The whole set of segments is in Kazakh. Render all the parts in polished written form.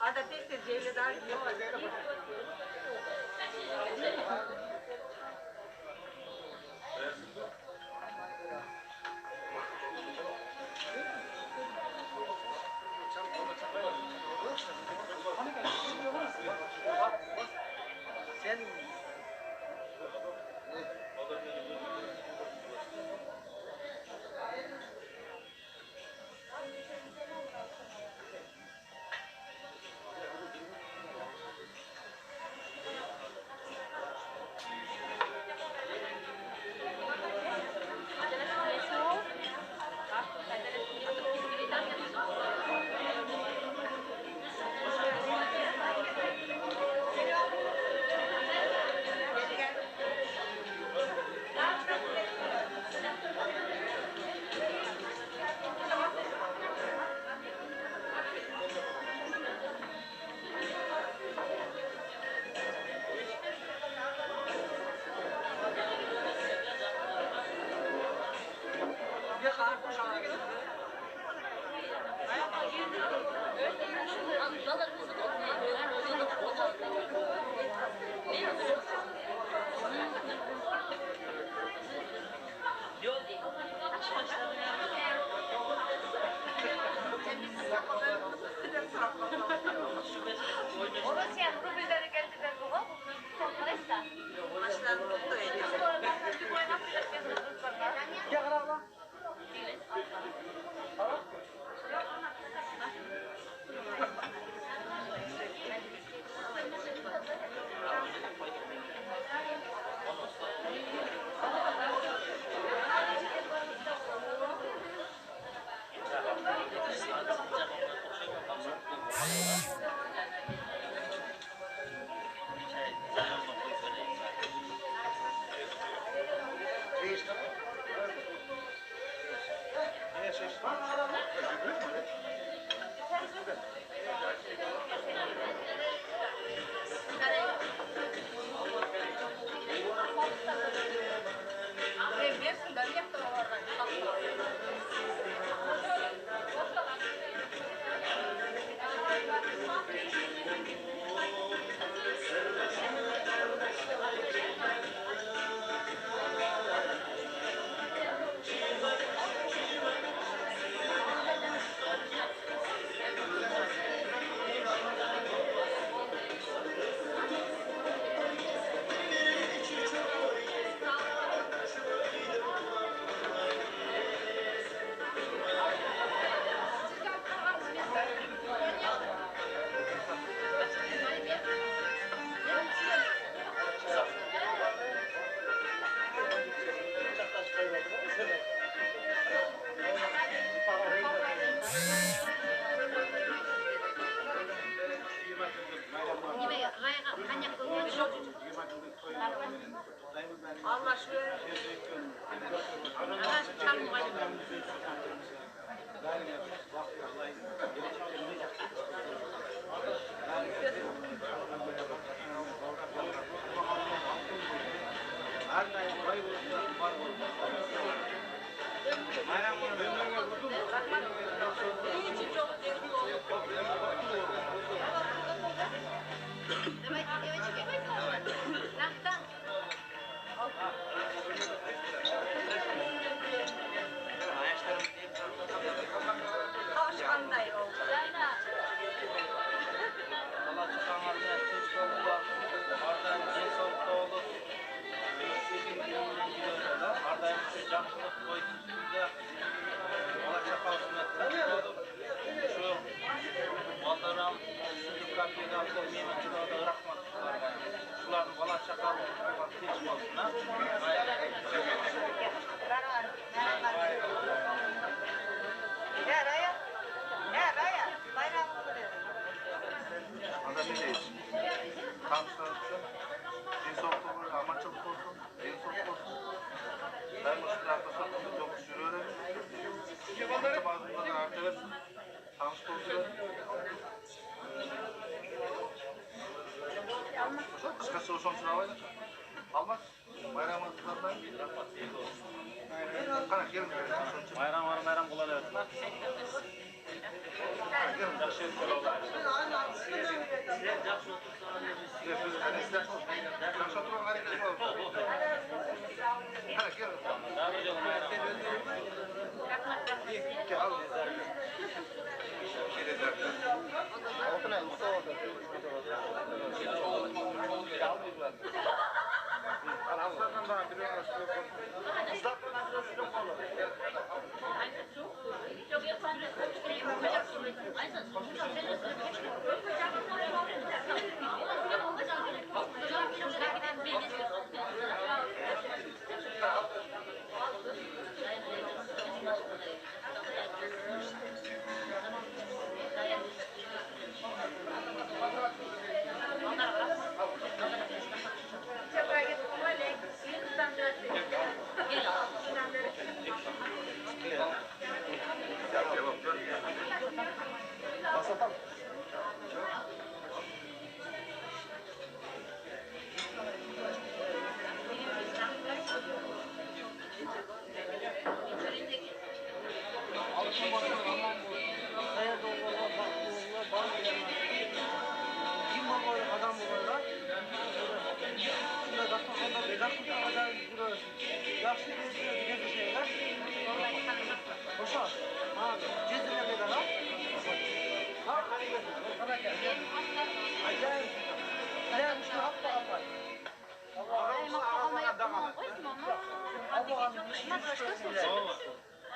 Ada tek de cevledar yok. Sen bir karpuz ağacı. Orası yani rubilleri geldiler baba. Kongresta. Başlarını tuttu elinde. Ya karala. Allah şöyle. Ana çalma. Kavuşkanday oldu. Ya Raya. Ya Raya. Bayramını verin. Adam neyiz? Tam sınırsın. En soğukta böyle amaçlık olsun. En soğuk olsun. Ben bu sıkıntı sokakta çok sürüyorum. Amaçlı bazılarını artırırsın. Tam sınırsın. Kıskası o son sınavıyla. Almaz. Bayramın kızlarından. Kana gelin böyle. Bayram var bayram kılar etsinler. Gelin. Yaxşı etkiler olur.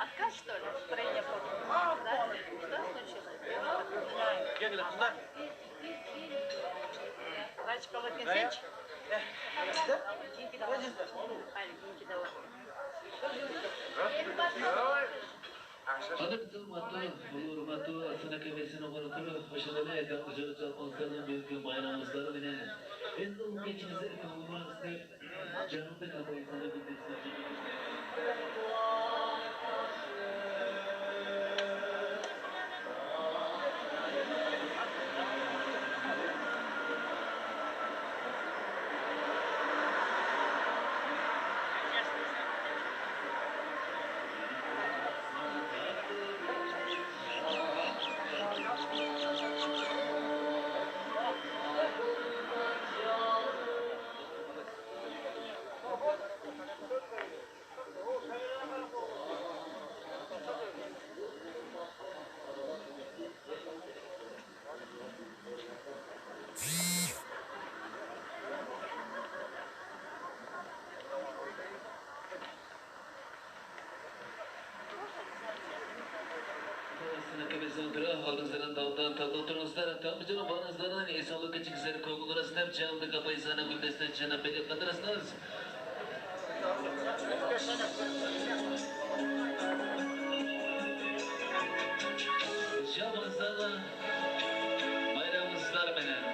Отказ, что ли? Строение формы. Да? Что случилось? Gelin kızlar. Варечка, вы консенч? Sizde? Hayır, inki de var. Anıktım matı, bulur matı, asına kefesine konutur, hoşlanı eden dışarı çalmasının büyük bayramımızları bilen. En son geçinize kavurmanızda canımda kafayı sana bildirsin. Halınızdan daldan taldotunuzdan tampıcını bağınızdan insanlık için güzel kokularınızdan camda kapayı sana gündesden cana belirli kadınızdan. Şabanzala bayramımızlar benim.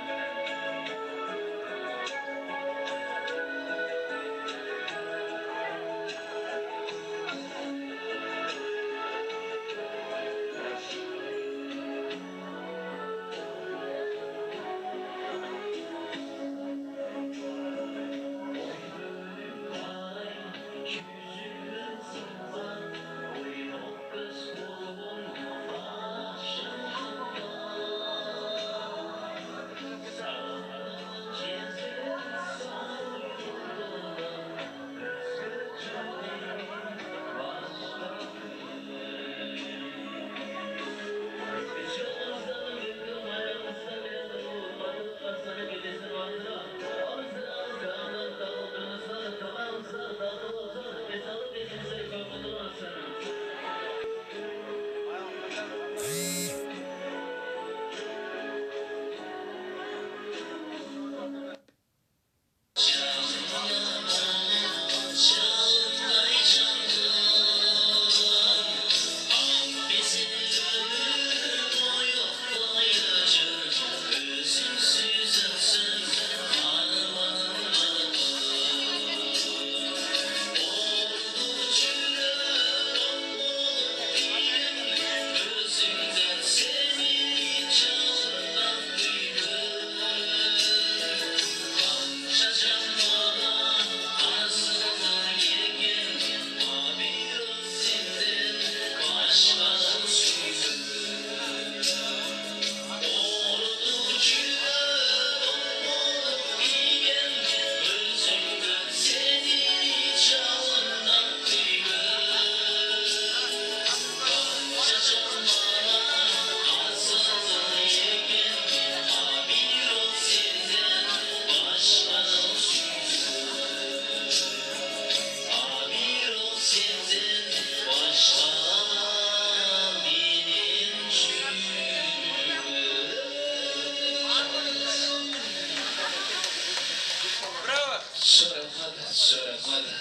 Söyle hadi.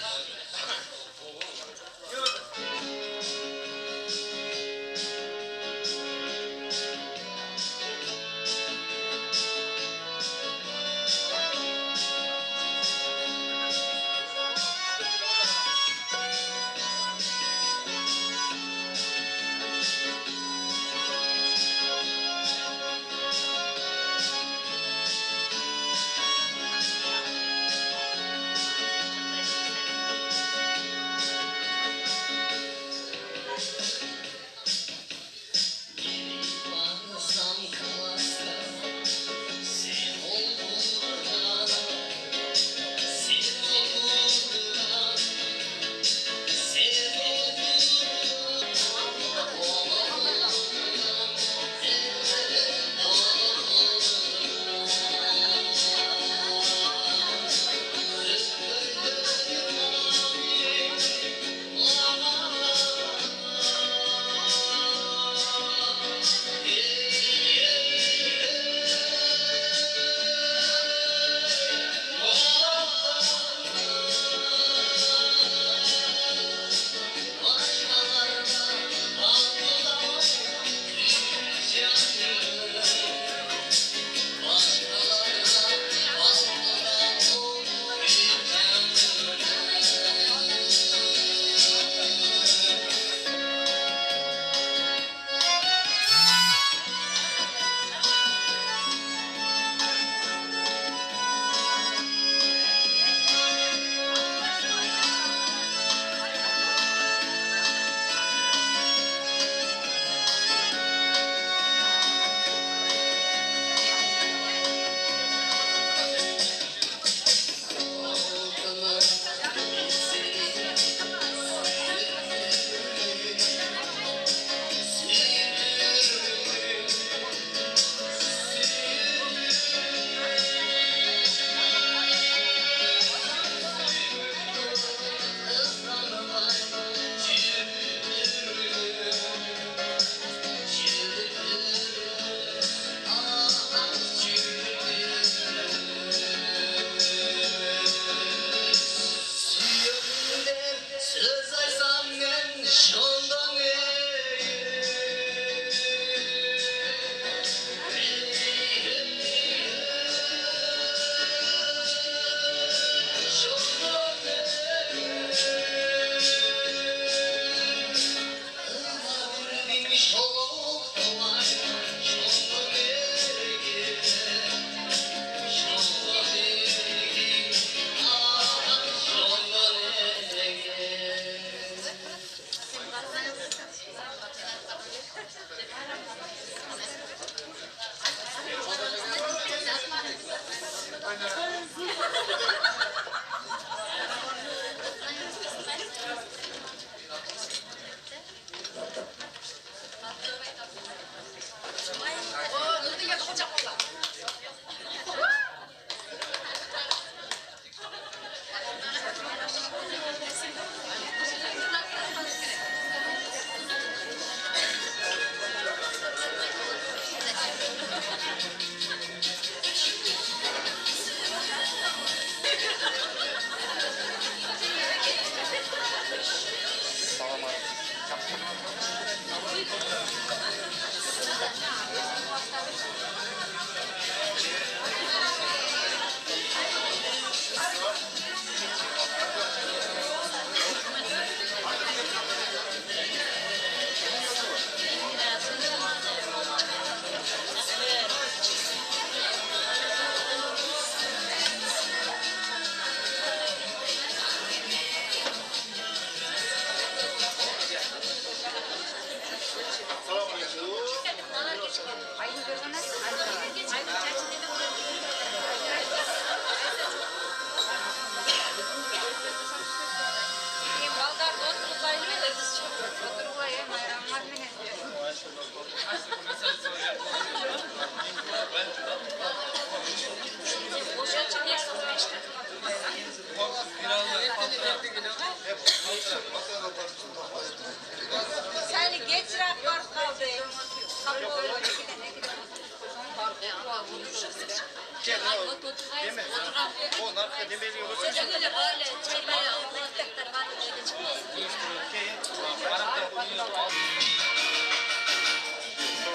Onlar kademeli yolu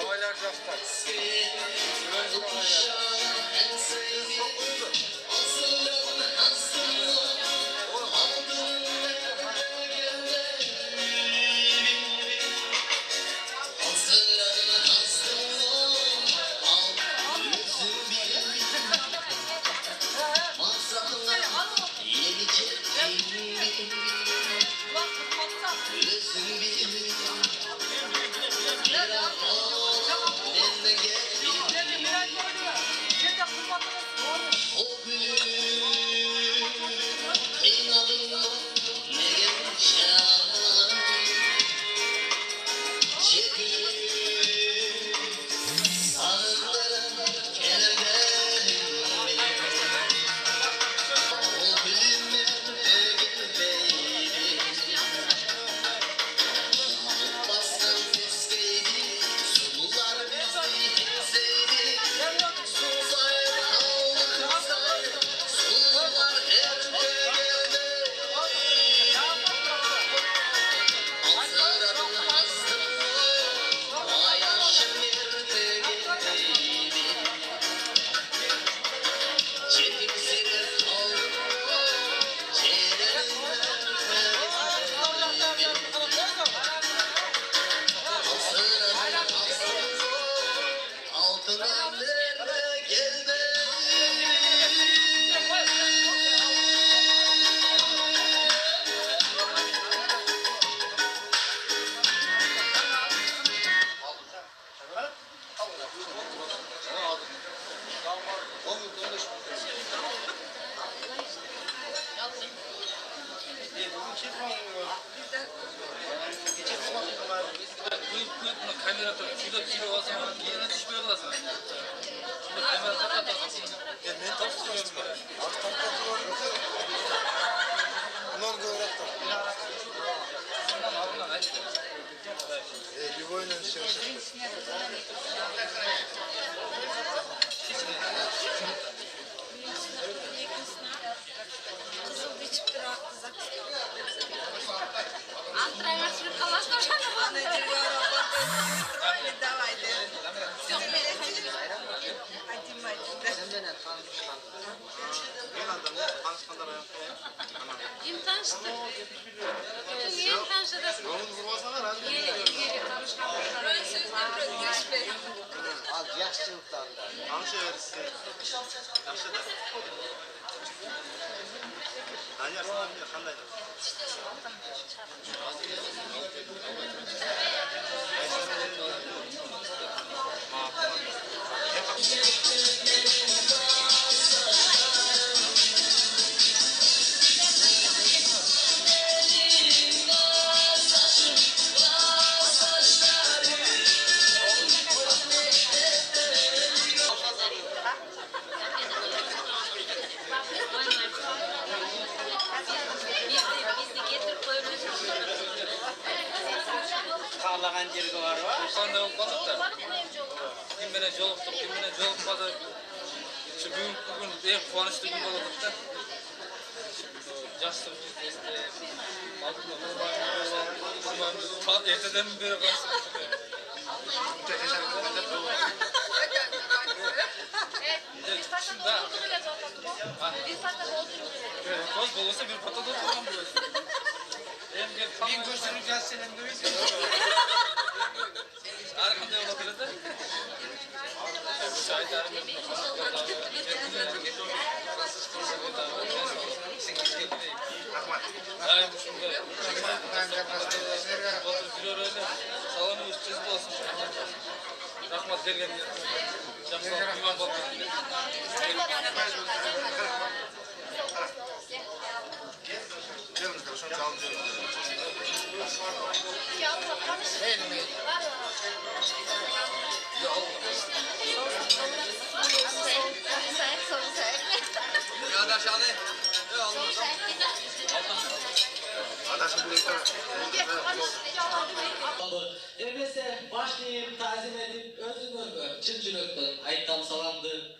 olaylar raftar. Kamera tutup şurada bir şey olsa yerine düşmüyor lazım. Şimdi kamera kapatmasın. Ben topluyorum ben. Bunlar görektir. Bir boyunca şey. Kızıl bir çıktı rahatlıza. Antrenör sürüp kalasın hocam. Давайте. Ben adamı tanışkanlar ayakta. Yeni tanıştık. Yeni tanıştık. Yolunu vurmasana lan. Yeni tanıştık. Ön sözüne biraz geçmeyin. Az yaşlılıktan da. Tanışıveririz. Yaxşı da. Danyar sana bilir qandaydı? Karlagan yergi var var. Sen de olmadık da. Kim bana joluktuk, kim bana jolukmadı. Şu bugün en kuvançlı gün oladık da. Jastık biz de. Altında erteden beri kalsın. Bir saatte dolduracağız zaten. Bir saatte dolduracağız. Toz bolası bir patat oturan burası. Bir gözünü gelselim de arkada yola kırıldı. Şahitlerim Aynen şimdi. Otur bir öyle. Salonu üstüz olsun. Rahmat dergen. Jamsal güven bakın. Gelin de şunu kaldırıyorum. Arkadaş hadi. Adaşım buraya Evese başlayıp tazim edip özünü çın çın öptün. Ayıptan salamdı.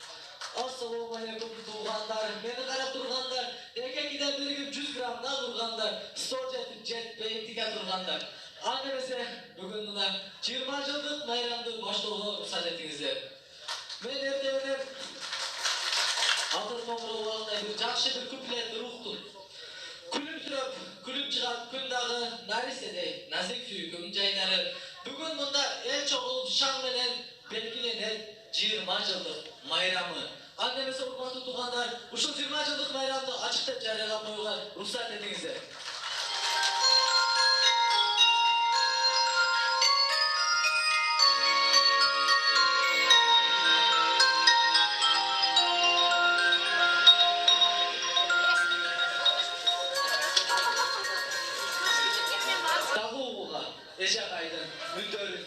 karnına vurganlar, stol jetpey tike turganlar. Annemese bugün buna 20 yıllık bayramda başlığına ruhsat ettiğinizler. Men ertemeden Atır Tomru oğluna bir жақсы bir kuplet ruhtu. Күлімсіреп, күліп шығат күндағы нариседей, назик сүйкім жайнары. Бүгін мұнда ел чоғылып шаңменен белгіленер 20 жылдық майрамы. Аннемесі ұрпақты туғандар, ұшыл 20 жылдық майрамды ашықтап жарияға қоюға рұқсат етіңіздер. Eşek Aydın, müdürüm.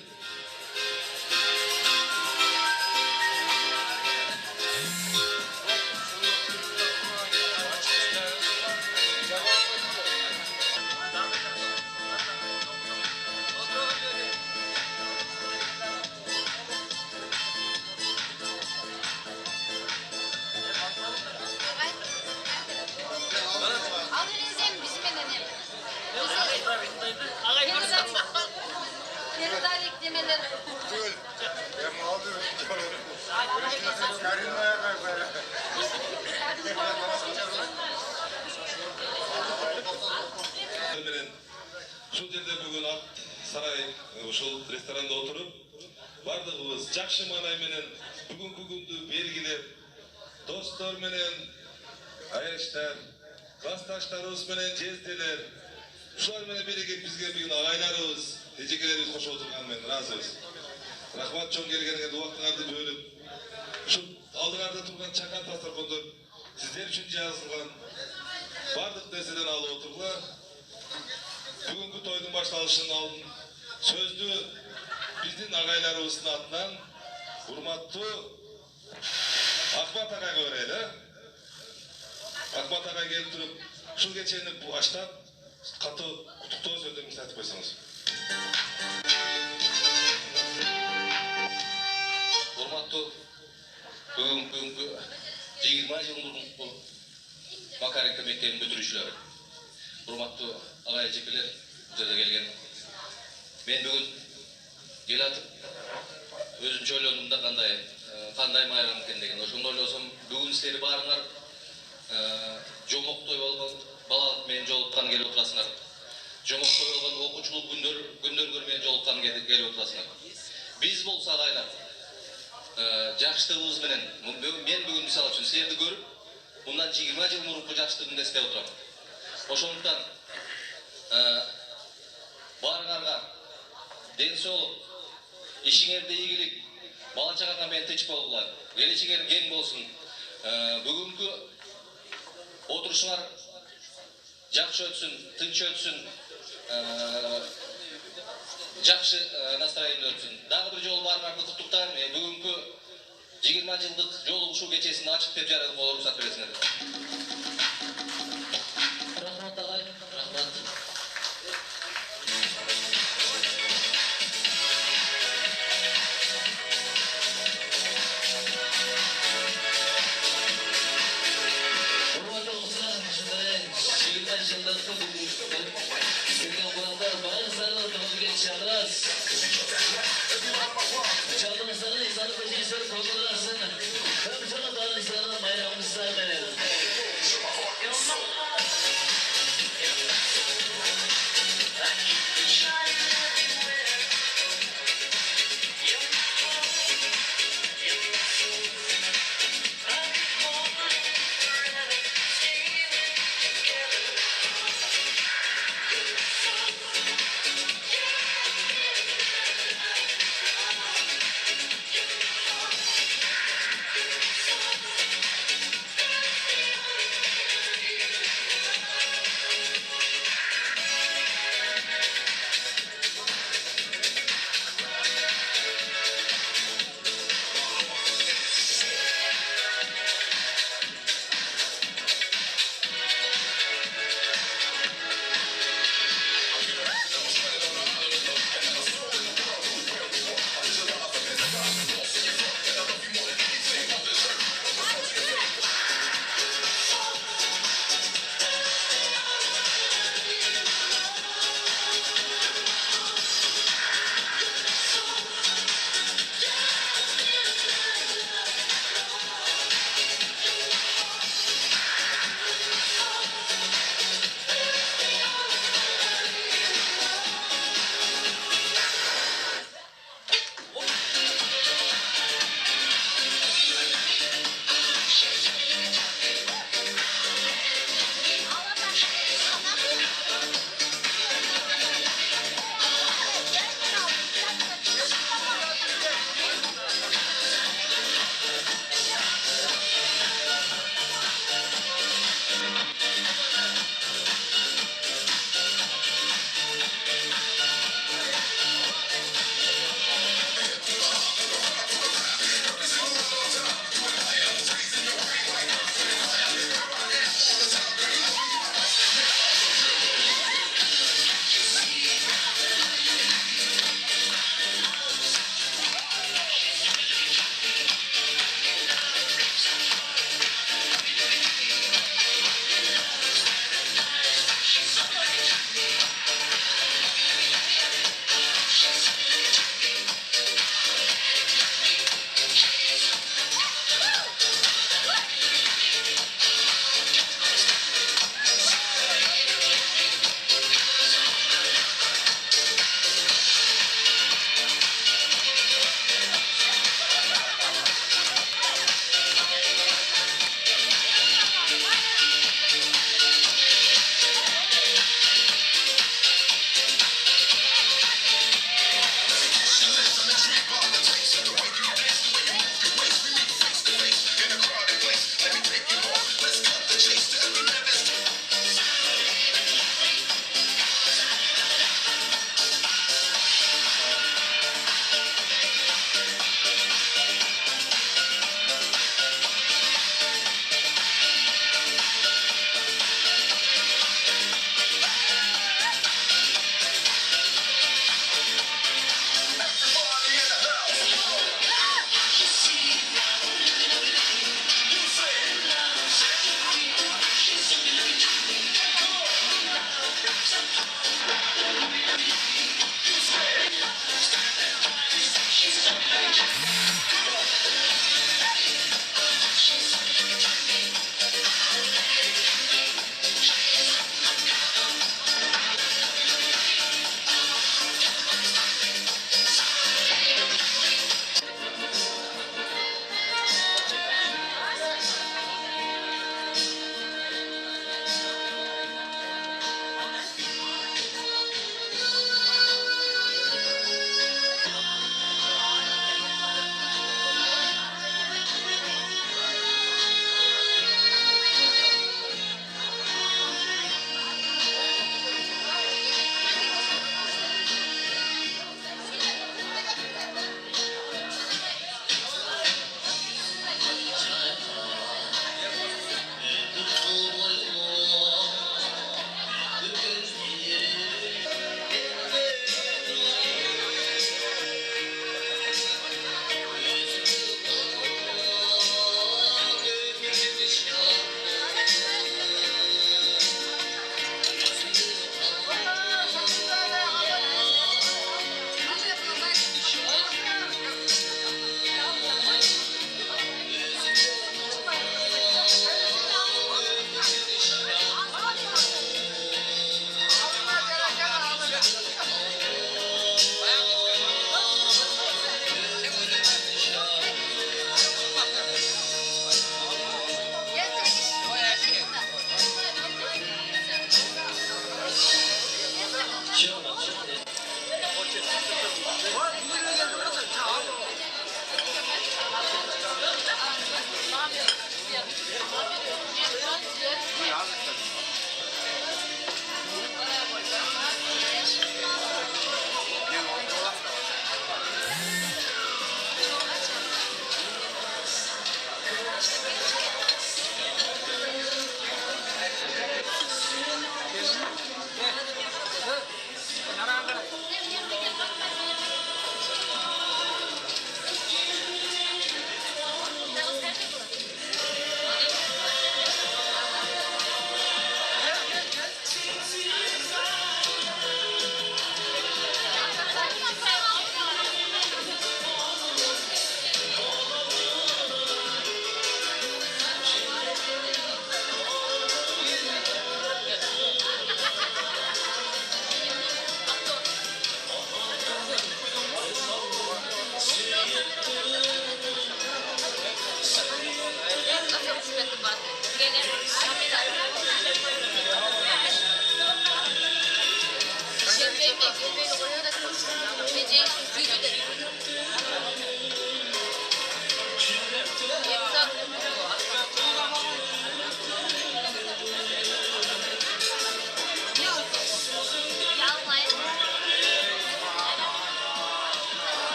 Şu жерде бүгін ақ сарай ушул ресторанда отырып, бардығыбыз жакшы манай менен бүгүнкү күндү белгилеп, достор менен, аяштар, классташтарыбыз менен жезделер, ушулар менен биригип бизге бүгүн агайларыбыз, эжекелерибиз кошо отурганы менен ыраазыбыз. Рахмат чоң келгениңерге, убактыңарды бөлүп, ушул алдыңарда турган чакан дасторкондор сиздер үчүн жазылган бардык нерседен алып отургула. Бүгүнкү тойдун башталышынын алдын сөздү биздин агайларыбыздын атынан урматтуу Акмат агайга берели. Акмат агай келип туруп, ушул кечени баштап, катуу куттуктоо сөздөрүңүздү айтып койсоңуз. Урматтуу бүгүнкү 20 жылдык Макаренко мектебинин бүтүрүүчүлөрү. Урматтуу агай эжекелер, жерде келген. Мен бүгүн келатып өзүмчө ойлондум да кандай майрам экен деген. Ошондо ойлосом, бүгүн силер баарыңар жомоктой болгон балалык менен жолуккан келип отурасыңар. Жомоктой болгон окуучулук күндөргө менен жолуккан келип отурасыңар. Биз болсо агайлар жакшылыгыбыз менен мен бүгүн мисалы үчүн силерди көрүп, мындан 20 жыл мурунку жакшылыгымды эстеп отурам. Ошондуктан баарыңарга ден соолук, ишиңерде ийгилик, бала чагаңар менен тынч болгула, келечегиңер кең болсун. Бүгүнкү отурушуңар жакшы өтсүн, тынч өтсүн, жакшы настроение өтсүн. Дагы бир жолу баарыңарды куттуктайм. Бүгүнкү 20 жылдык жолугушуу кечесин ачык деп жарыяга коюуга уруксат бересиңер. Рахмат агай, рахмат.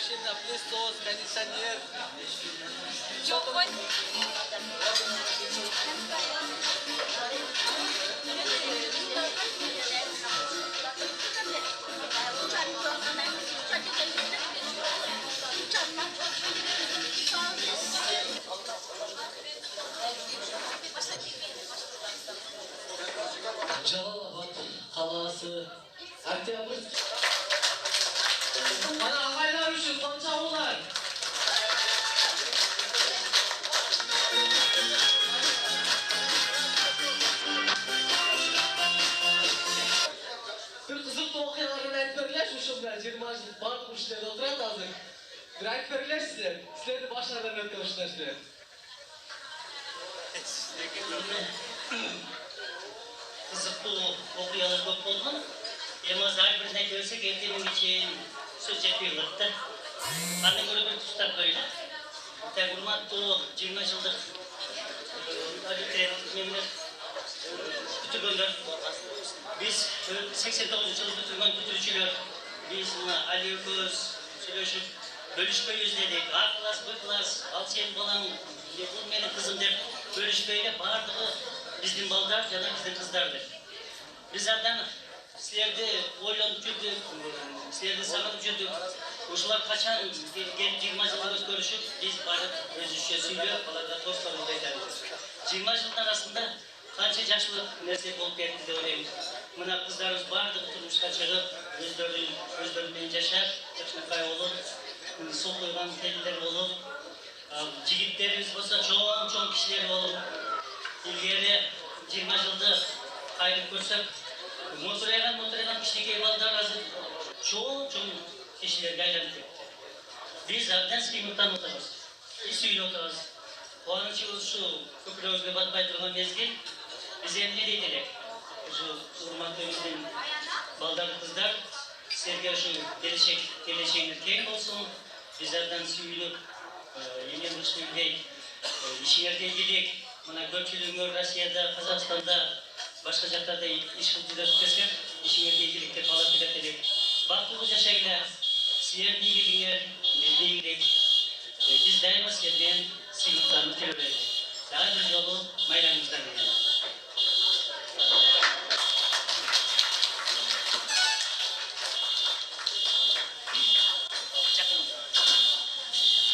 машина, пылесос, кондиционер. Жоқ қой. Жалалабад қаласы октябрь. Ана ағайлар үшін қанша олар? Bir қызықты оқиғаларын айтып бергілерші, ұшымда 20 жыл барлық үшілерді отырады азыр. Bir айтып бергілерші сілерді башардан өткен ұшынашылар. Қызықты оқиғалар көп болған. Емаз әрбірін айтып өсек, ертеңге шейін сөз жетпей қалыпты. Қандай көрі бір тұстап қойды. Так, урматтуу 20 жылдық абитуриенттер бүтүргөндөр. Biz 89 жылы бүтүргөн бүтүрүүчүлөр biz али экөөбүз сүйлөшүп бөлүшпөйбүз дедик. А класс, Б класс, ал сен балаң, бул менин кызым деп бөлүшпөйлө бардыгы биздин балдар жана биздин кыздардыр. Биз абдан силерди ойлонуп жүрдүк, силерди сагынып жүрдүк. Ушулар качан келип 20 жылда көрүшүп, биз барып өзүбүзчө сүйлөп, аларга досторубузду айтабыз. 20 жылдын арасында канча жакшылык нерсе болуп кетти деп ойлойм. Мына кыздарыбыз бардыгы турмушка чыгып, өздөрү менен жашап, жакшынакай болуп, суу куйган келиндер болуп, жигиттерибиз болсо чоң кишилер болуп, илгери 20 жылды кайрып көрсөк, мотурайган кичинекей балдар азыр чоң кишилерге айланып кетти. Биз абдан сыймыктанып атабыз, сүйүнүп атабыз. Кубанычыбыз ушу көпүрөбүзгө батпай турган мезгил. Биз эмне дейт элек? Ушу урматтуу биздин балдар, кыздар, силерге ушу келечегиңиз кең болсун. Биз абдан сүйүнүп, эмне кылышты билбей, ишиңерге ийгилик. Мына көпчүлүгүңөр Россияда, Казакстанда, башка жактарда иш кылып жүрөт десек, ишиңерге ийгилик деп каалап келет элек. Бактылуу жашагыла. Силердин ийгилигиңер бизде ийгилик. Biz daima sizlerden sınıflarını görüyoruz. Daha bir yolu mayramızdan verelim.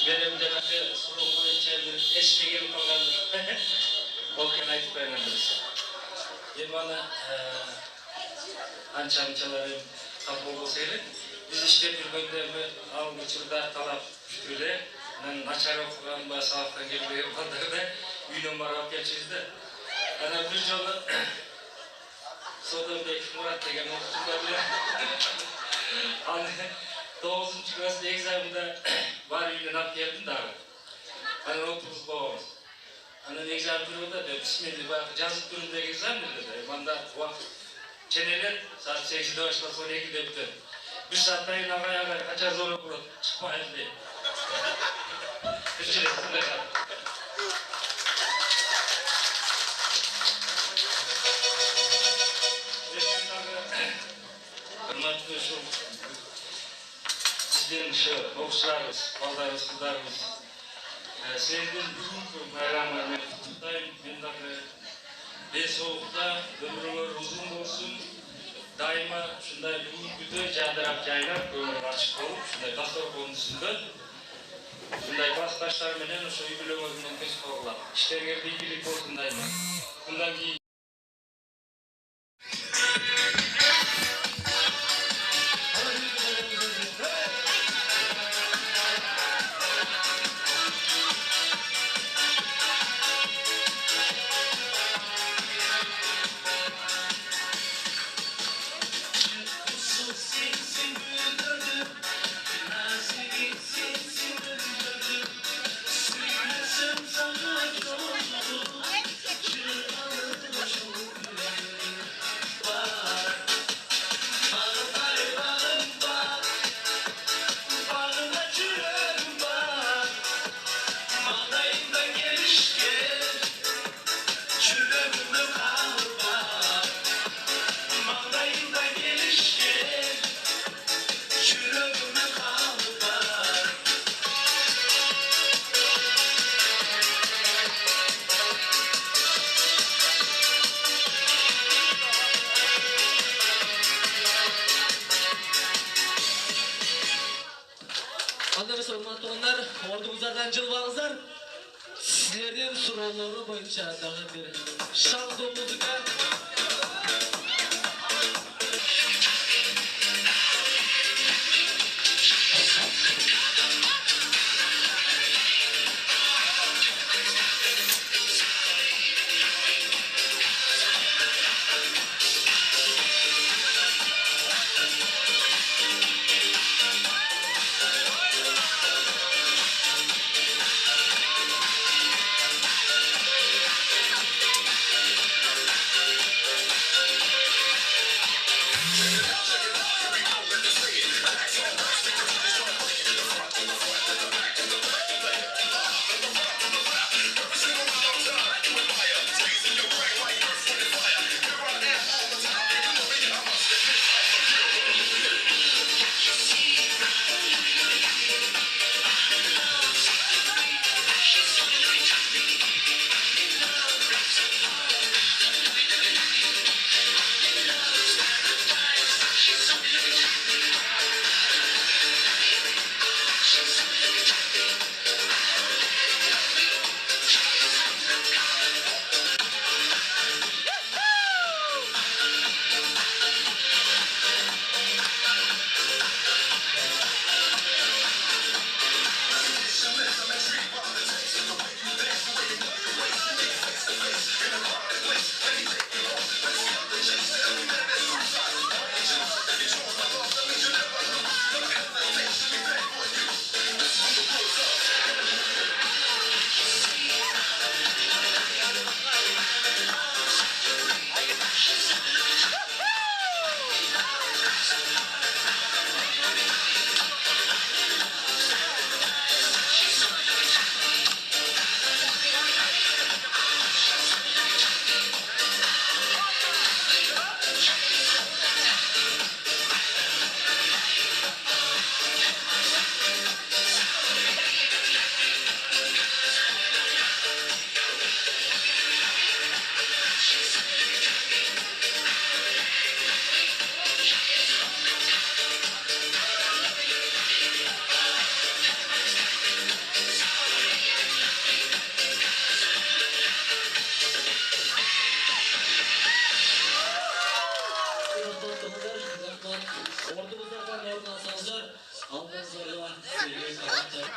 Benim demek sorumlu içeride eşliğim kalgandır. Okuyun ayıp beğenmemiz. Yemana ançaları kabul olsaydı, biz işte bir gönderme algıçırda talap düştüğüyle начар окуган ба сабактан келбеген балдарды үйүнөн барып келчүбүз. Ана бир жолу Содонбек Мурат деген окуучубар менен аны 9 класс экзаменде бар үйүнөн алып келдим дагы. Аны отургузуп коебуз. Анан экзамен турганда деп бисмилли баягы жазып түрүндөгү экзамен dedi. Мында убакыт ченелет саат 8'de башталса 12'de бүтөт. Bir saatten yine agay kaçar zor olur. Çıkmayın diye. Teşekkür ederim. Hürmetli şu bizden şu okçularımız, ballarımız, kızlarımız sevdiğim bugünkü bayramlarını kutlayın. Ben soğukta ömrüler uzun olsun. Daima şunday bugünkü de jadırap jaylap, көңүл açık olup, şunday dastorkon üstünde şunday başlar menen şu yubilömözünden köz koğular. İşlerge bilgilik olsun daima. Bundan keyin эмес, урматтуулар, ордуңуздардан жылбаңыздар. Силердин суроолору боюнча дагы бир шалдуу музыка. Ordumuzdan ordu alsanızlar, aldığınızlarla sevgili sanatçılar.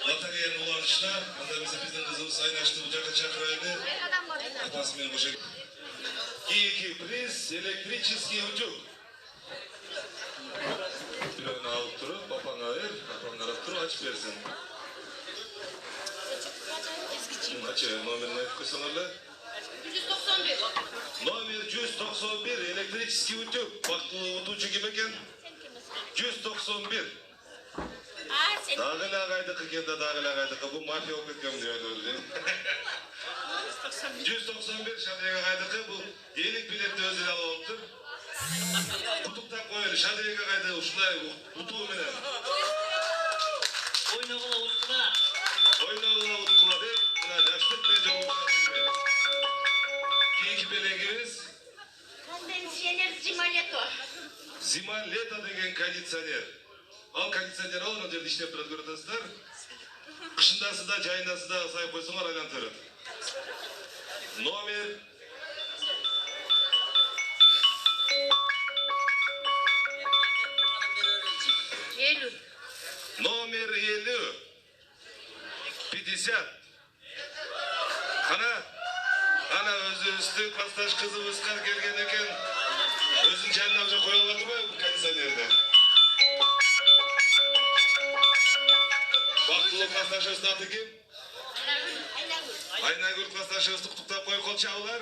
Lotereyanın ulanışına, anda bizden kızımız aynaştı ucaka çakraydı. Apasымен boşa. Keyki priz, elektriçiski uçuk. Birini alıp durup, papana ver, papanlar alıp durup aç versin. Aç, numarini ayıp koysanlarla. 191. Номер 191, электрический утюг. Бактылы утуучу ким экен? 191. Дагы эле агайдыкы экен да, дагы эле агайдыкы. Бул мафия болуп кеткен дүйнөдө. 191 Шадрек агайдыкы, бул элик билетти өзү эле алып алыптыр. Кутуктап коелу, Шадрек агайды ушундай утуу менен. Ойногула уткула. Ойногула уткула деп, мына жаштык мен жолугушат. Кийинки белегибиз Кондиционер Зималето. Зималето деген кондиционер. Ал кондиционер ал жерде иштеп турат, көрүп атасыздар. Кышындасы да, жайындасы да сайып койсоңор айланып турат. Номер Номер 50 50. Ana özü klastaş kızımız kar gelgen eken özün canına hoca koyuyorlar mı bu kondisiyonerde? Vaktılı klastaşımız adı kim? Aynagül klastaşımız tutup koy kol çağılar.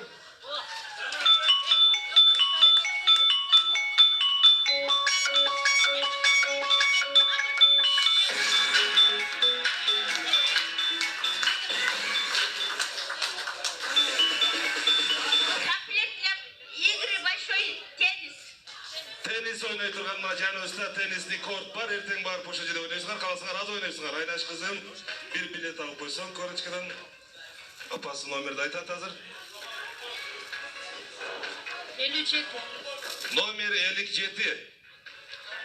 Tenis oynay turgan mana janыбызda tennislik kort бар. Эртең барып ошол жерде ойнойсуңар, калсаңар аз ойнойсуңар. Айнаш кызым, бир билет алып койсоң, корочкадан. Апасы номерди айтат азыр. 57. Номер 57.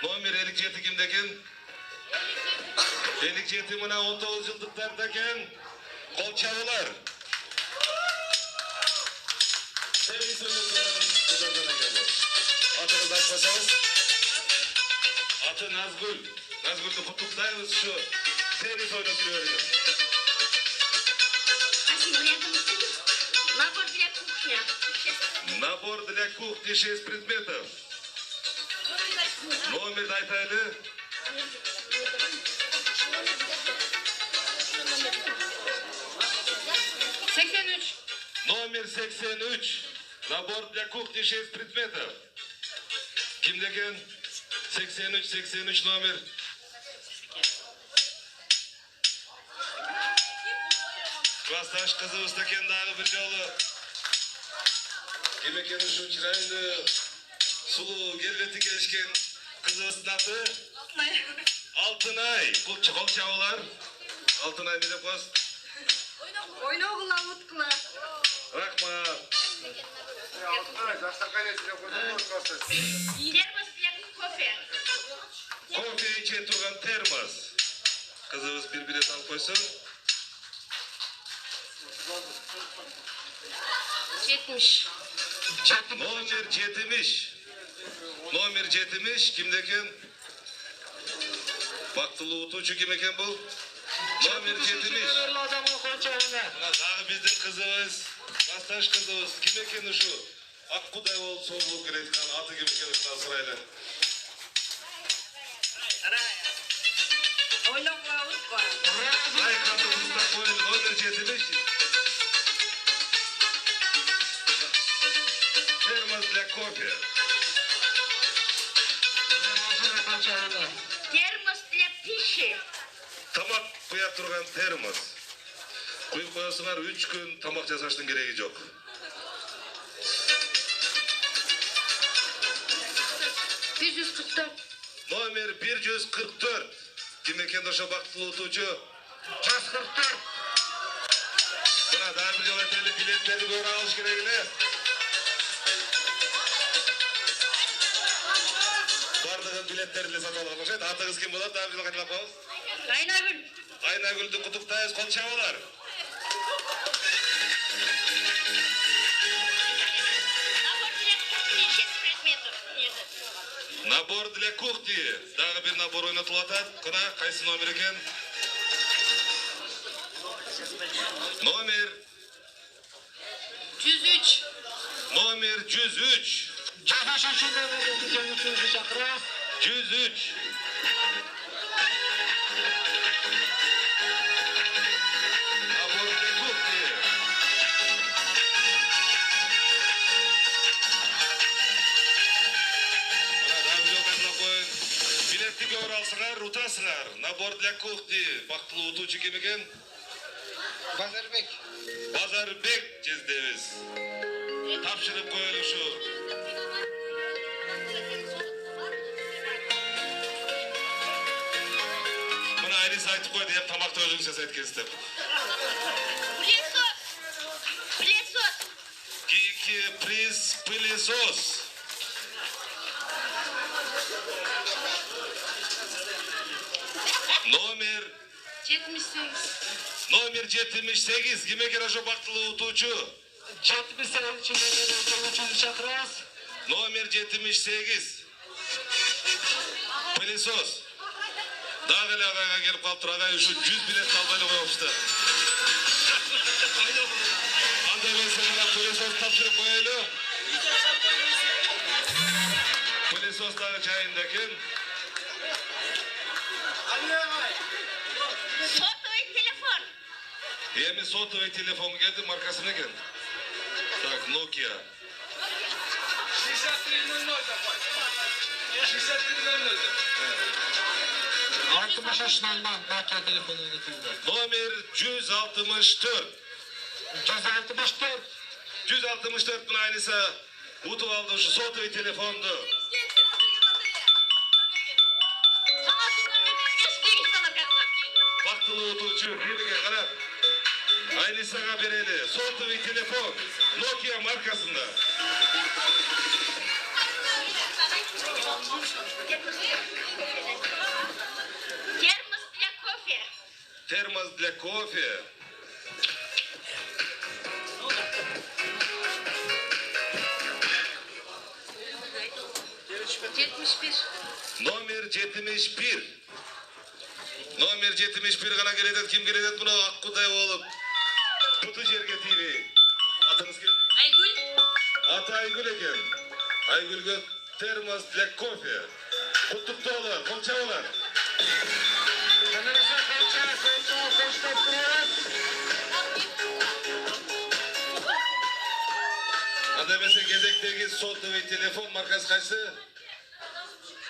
Номер 57 кимде экен? 57 мына 19 жылдыктарда экен. Кол чабуулар. Теннис ойнойт кыздардан экен бул. Атыңызды айтпасаңыз. Аты Назгүл. Назгүлдү куттуктайбыз ушу теннис ойноп жүргөнүнө. Набор для кухни. Набор для кухни 6 предметов. Номерди айтайлы. 83. Номер 83. Набор для кухни 6 предметов. Ким деген? 83 номер. Классташ кызыбыз экен дагы бир жолу. Ким экен ушу чырайлуу, сулуу, келбети келишкен кызыбыздын аты? Алтынай. Кол чабуулар. Алтынай эмне деп коесуз? Ойногула, уткула. Рахмат. Термос для кофе. Кофе içe turgan termos. Kızımız bir bilet alıp koysun. 70. Номер 70. Номер 70 kimdeken? Baktılı utucu kim eken bu? Номер 70. Дағы біздің kızımız, Kastaş kızımız kim eken şu? Akkuday olup soğuk gerekten atı kim eken şuna sırayla. Ойногула, уткула. Raykan'da usta koyun номер 70. Termos для кофе. Термос для пищи. Тамак куя турган термос. Куюп коесуңар 3 күн тамак жасаштын кереги жок. Номер 144. Ким экен ошо бактылуу утуучу? 144. Мына дагы бир жолу айтайлы, билеттерди көрүп алыш керек эле. Бардыгын билеттерди сатып алган окшойт. Атыңыз ким болот? Дагы бир жолу кайталап коебуз. Айнагүл. Айнагүлдү куттуктайбыз, кол чабуулар. Набор для кухни 6 предметов. Набор для кухни. Дагы бир набор ойнотулуп атат. Кына кайсы номер экен? Номер 103. Номер 103. 103. Набор для кухни. Мына дагы бир жолу кайталап коеюн. Билетти көрүп алсаңар, утасыңар. Набор для кухни. Бактылуу утуучу ким экен? Базарбек. Базарбек жездебиз. Тапшырып коелу ушу. Мына Айрис айтып койду, эми тамакты өзүңүз жасайт экенсиз деп. Пылесос. Пылесос. Кийинки приз пылесос. Номер 78. Номер 78. Ким экен ошо бактылуу утуучу? 78 чакырабыз. Номер 78. Пылесос. Дагы эле агайга келип калыптыр. Агай ушу 100 билет албай эле коюпчу. Андай болсо мына пылесос тапшырып коелу. Пылесос дагы жайында экен. Сотовый телефон. Эми сотовый телефон келди, маркасы эмне экен? Так, Nokia. 63 Nokia telefonu oynatıldı. Номер 164. 164. 164 мына Айниса утуп алды ушу сотовый телефонду. бактылуу утуучу кимге карап. Айнисага берели. Сотовый телефон Nokia маркасында. Термос для кофе. Термос для кофе. Номер 71. Номер 71 гана келет, ким келет мына аккудай болуп. Путу жерге тийбей. Атыңыз ким? Айгүл. Аты Айгүл экен. Айгүлгө термос для кофе. Куттуктоолор, колчабалар. Анда эмесе кезектеги сотовый телефон маркасы кайсы?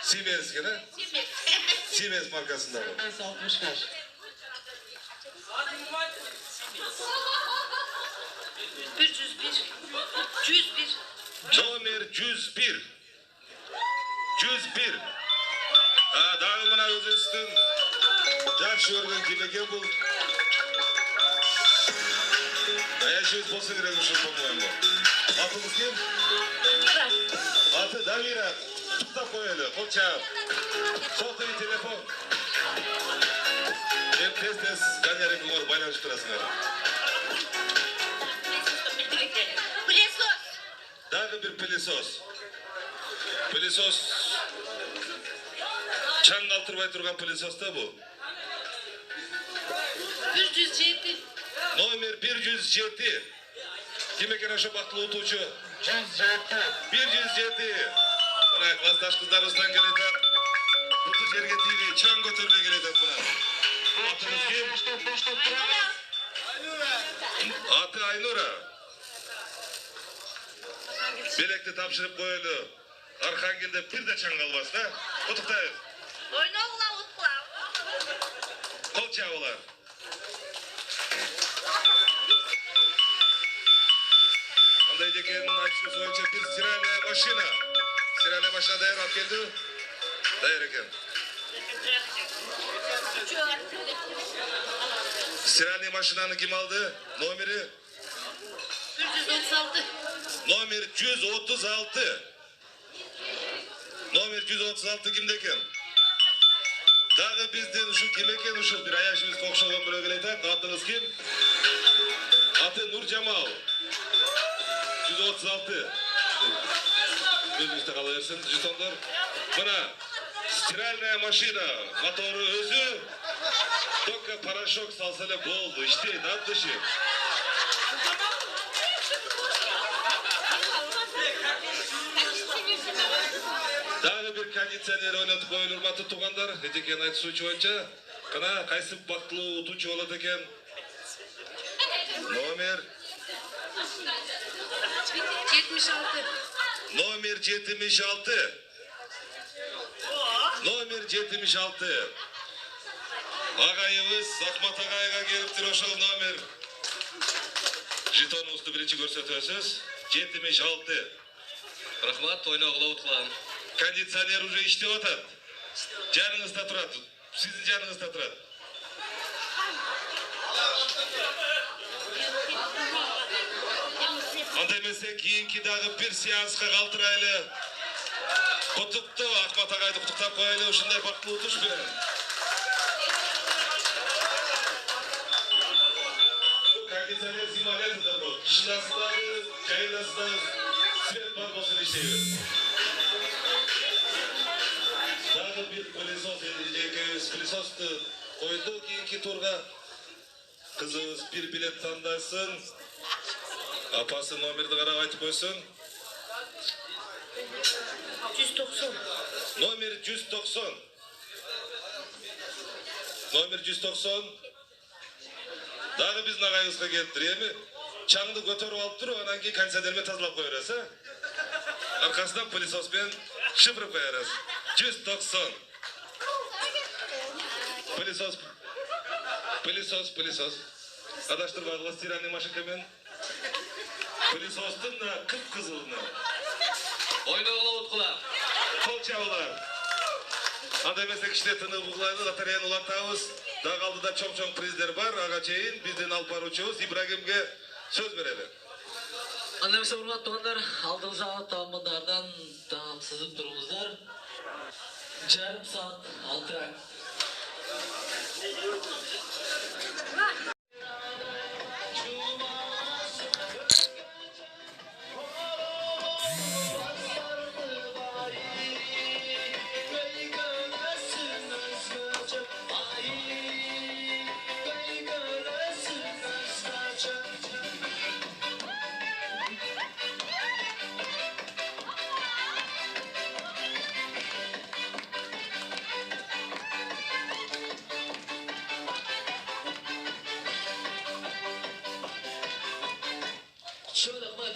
Siemens экен, а? Siemens маркасындагы. 65. Номер 101. 101. Дагы мына өзүбүздүн жакшы көргөн ким экен бул? Аяшыбыз болсо керек ушул по-моему. Атыңыз ким? Аты Дамира. Туктап коелу, колчап. Сотовый телефон. Тез Ганяреки менен байланышып турасыңар. Пылесос. Дагы бир пылесос. Пылесос. Чаң калтырбай турган пылесос да бул. 107. Номер 107. Ким экен ошо бактылуу утуучу? 107. Мына классташ кыздарыбыздан келет. Буту жерге тийбей, чаң көтөрбөй келет мына. Атыңыз ким? Аты Айнура. Белекти тапшырып коелу. Архангелде бирде чаң калбасын, да? Куттуктайбыз. Ойноғыла ұтқылау. Кол чабылар. Андай жекенин айтышыбыз боюнча бир стиральная машина. Стиральная машина даяр алып келди. Даяр экен. Стиральный машинаны ким алды? Номери? 136. Номер 136. Номер 136 кимде экен? Дагы биздин ушул ким экен ушул бир аяшыбызга окшогон бирөө келет. Атыңыз ким? Аты Нуржамал. 136. Өзүңүздө кала берсин, жетондор. Мына стиральная машина, мотору өзү. Только порошок салса эле болду, иштейт, от души. Дагы бир кондиционер ойнотуп коюлур, урматтуу туугандар. Эжекенин айтышуучу боюнча, кана кайсы бактылуу утуучу болот экен? Номер 76. Номер 76. Номер 76. Агайыбыз Акмат агайга келиптир ошол номер. Жетонуңузду биринчи көрсөтөсүз. 76. Рахмат, ойноғыла ұтқылан. Кондиционер уже иштеп атат. Жаныңызда турат. Сиздин жаныңызда турат. Анда эмесе кийинки дагы бир сеанска калтырайлы. Куттуктоо Акмат агайды куттуктап коелу ушундай бактылуу утуш менен. Кондиционер зималетида бол. Кишинасыздагы, жайынасыздагы свет бар болсун иштейбиз. Дагы бир пылесос экөөбүз пылесосту койду кийинки турга. Кызыбыз бир билет тандасын. Апасы номерди карап айтып койсун. 190. Номер 190. Номер 190. Дагы биздин агайыбызга келиптир, эми чаңды көтөрүп алып туруп, анан кийин кондиционер менен тазалап кое бересиз, а? Аркасынан пылесос менен шыпырып кое бересиз. 190. Пылесос. Адаштырбадыгыз стиральный машинка менен. Пылесостун да кып-кызылына. Ойноғыла ұтқылан. Кол чабылар. Anda emесе кичине тыныгып угулайлы лотереяны улантабыз. Дагы алдыда чоң призler бар. Ага чейин биздин алып баруучубуз Ибрагимге сөз берели. Анда эмесе урматтуу туугандар, алдыңызга таамандардан таап сызып туруңуздар. Жарым саат алтыраак.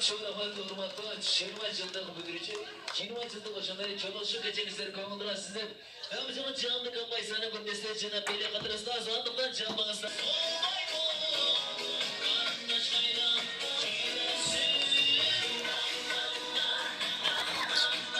Çoğlamat, urmatlı, 20 yıllık müdürücü, 20 yıllık hoşanları çoğuluşu geçenizleri konulduğuna sizler. Hem zaman canlı kampanyasını bu destek cenab beyler katırızda azaldıktan canlığınızda. Maria,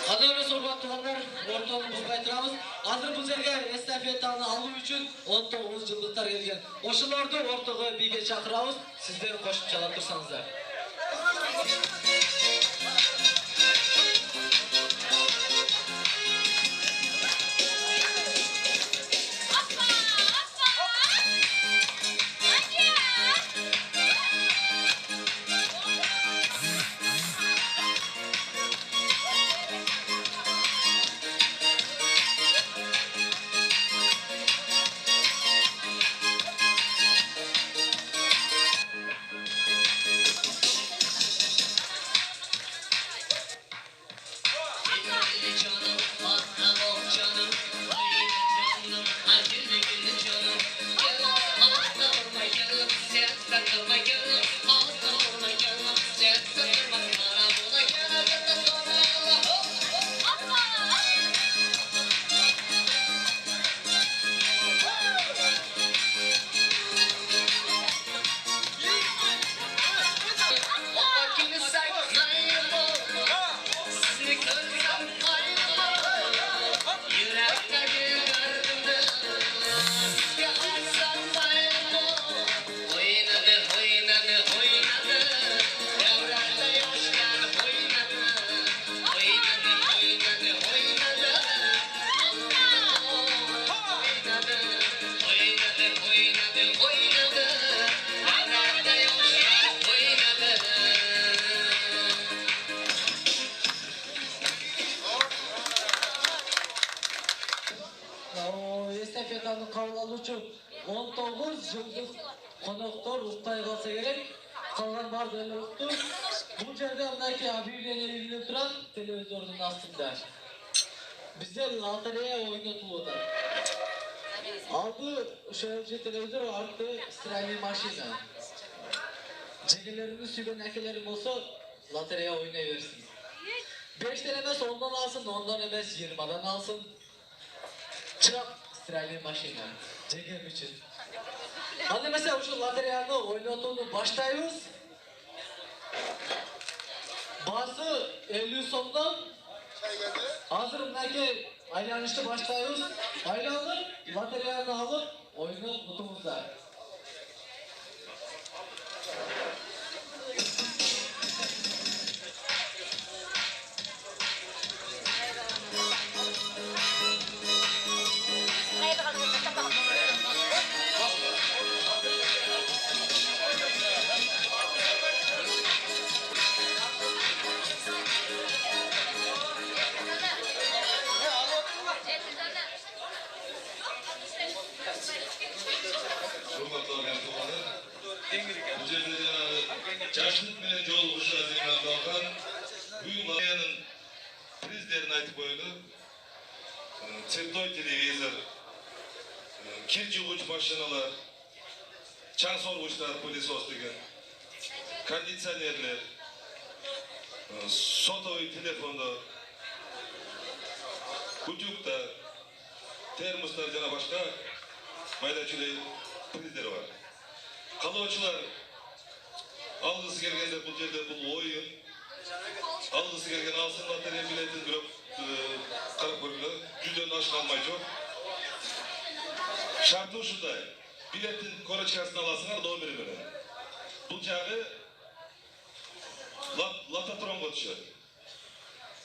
Qadrli suhbatdoshlar, o'rtog'imiz qaytiramiz. Hozir bu yerga estafetani alу uchun 19 yilliklar kelgan. O'shalarni o'rtog'i biga chaqiramiz. Sizlar qo'shib chalab tursangizlar. Estafetani qabul aluvchi 19 yillik qonaqtor uqtay qolsa kerak. Qolgan bor bo'libdi. Bu yerda unaki объявление ilinib turadi televizorning ostida. Bizda lotereya o'ynatib o'tadi. Aldı o'sha televizor, orti strali mashina. Jigilerini suygan akalarim bo'lsa, lotereya o'ynayversin. 5 dan emas 10 dan alsın, 10 dan emas 20 dan alsın. Çırak strali mashina. Jigim uchun. Hadi mesela o'sha lotereyani o'ynatuvni boshlaymiz. Basi 50 so'mdan. Hozir bunaki aylanishni boshlaymiz. Aylanib, lotereyani olib, o'ynab o'timizlar. Yaşlık menen joluguşa zimlandалган бүйүн лаянын президерин айтып койду. Цветной телевизор, кир жугуч машиналар, чаң соргучтар, пылесос деген, кондиционерлер, сотовый телефондор, утюгтар, термостар жана башка майда чүлей приздер бар. Калоочулар алгысы келгенде бұл жерде бұл ойын, алгысы келген алсын лотерея билетін бирок карап көргүлө, 100дөн ашып алмай жоқ. Шарты ушундай, билеттин корочкасын аласыңар номери менен. Бул жагы лототронго түшөт.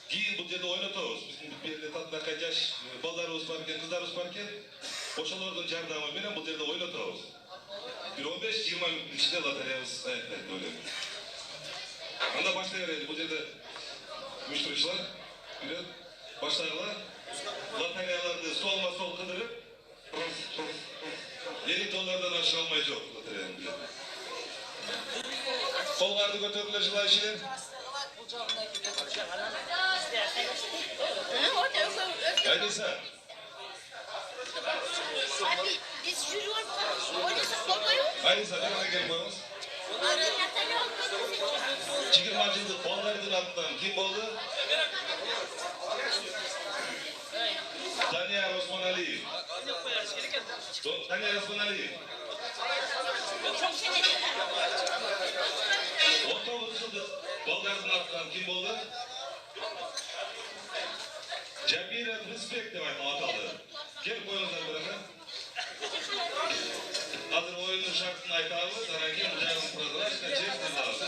Кийин бул жерде ойнотобуз. Биздин берде татынакай жаш балдарыбыз бар экен, кыздарыбыз бар экен. Ошолордун жардамы менен бул жерде ойнотобуз. 15-20 минуттун ичинде лотереябыз аяктайт деп ойлойм. Анда баштай берели. Бул жерде уюштуруучулар бирет баштагыла лотереяларды столма-стол кыдырып, $50 ашык алмай жок лотереянын билети. Колгарды көтөрүлө желающийлер. Айдиса. Biz jüri oynasa koymayın. Aydиса, бирге келип коюңуз. 20 жылдык балдардын атынан ким болду? Данияр Осмоналиев. Данияр Осмоналиев. 19 жылдык жардын аткан ким болду? Жабиров Рысбек деп аталды. Келип коюңуздар бирге. Азыр оюндун шартын айтабыз, анан кийин жардын прозрачно честно кылабыз.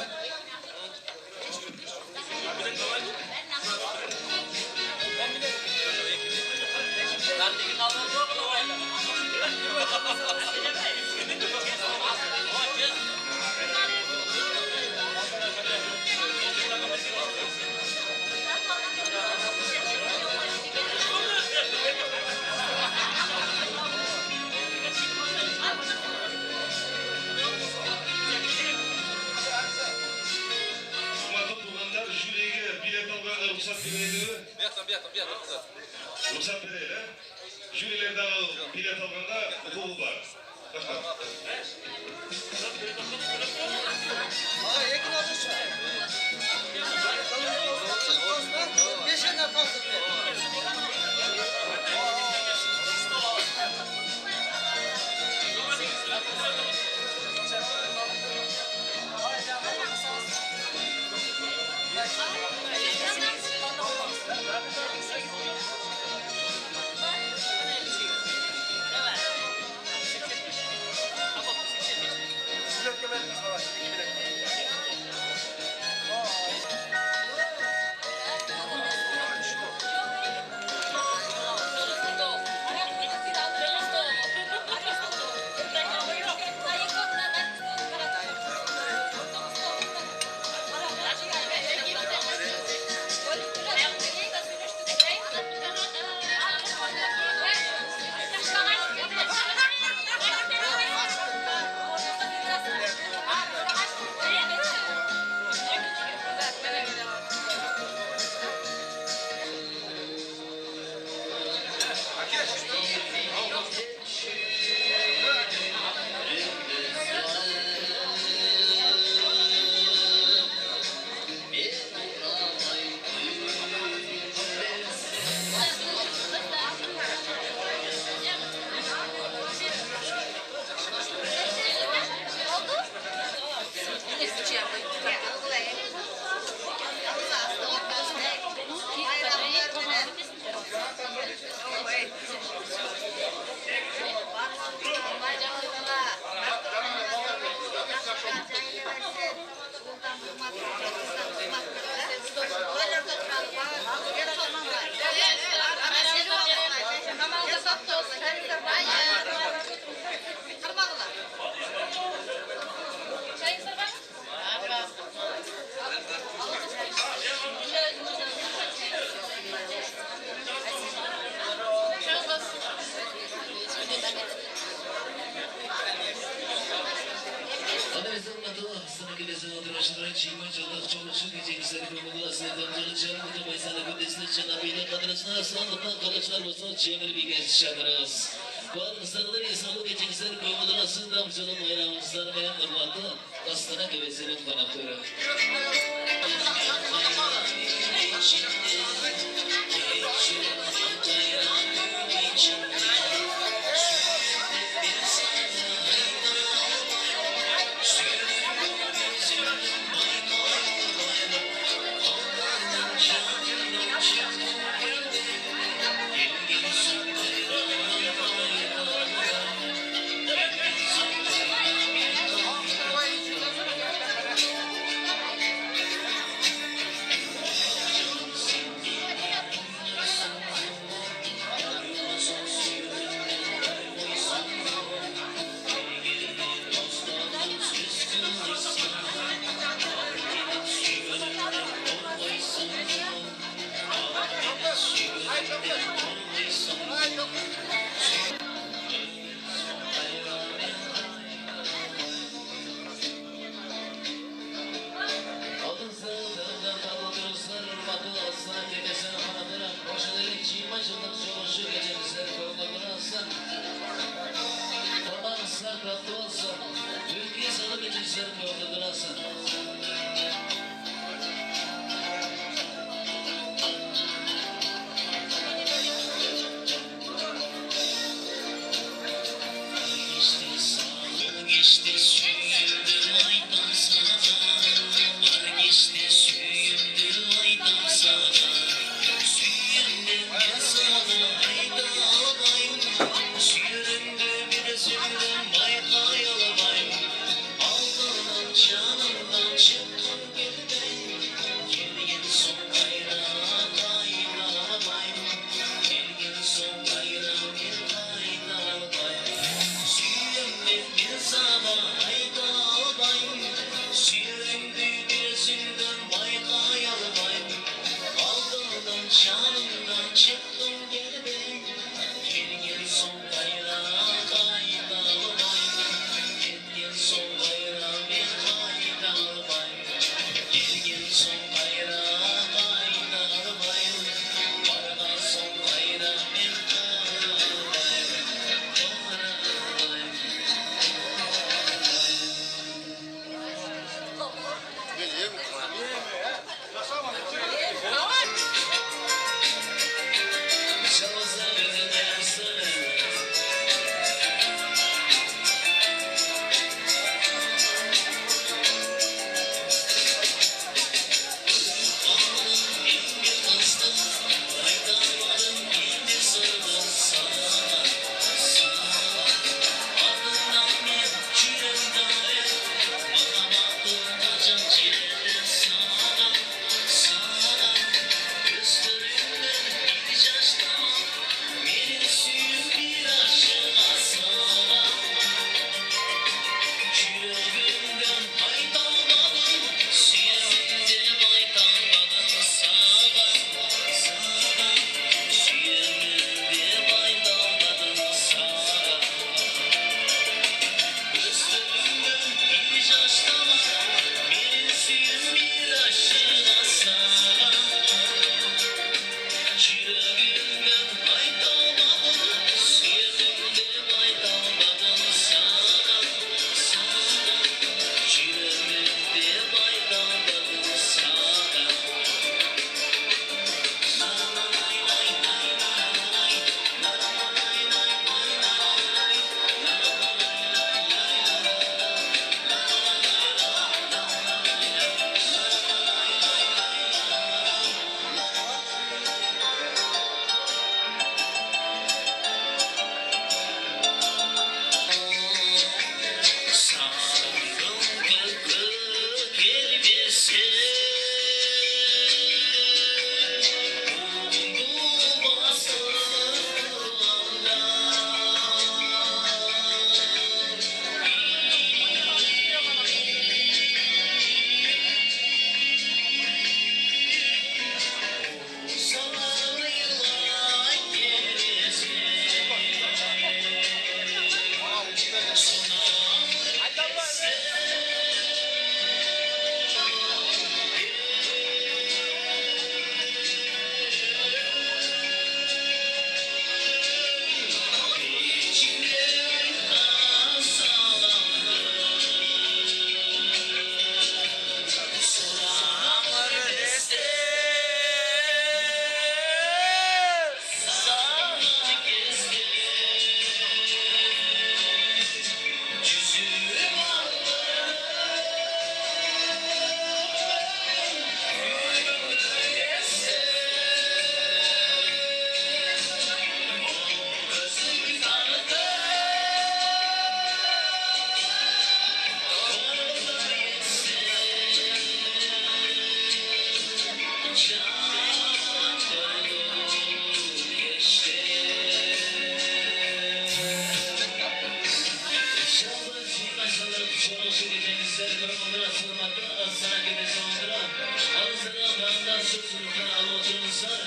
Ruhsat verelim. Ruhsat verelim. Jürilerden bilet alganda hukuku var. Geçti sürdüm aydan sana, geçti sürdüm. Çoğuşu gecemizler kırmızı sırmakta sana gemesi olduğuna Alısına dağında sözünüzden alıcınızlar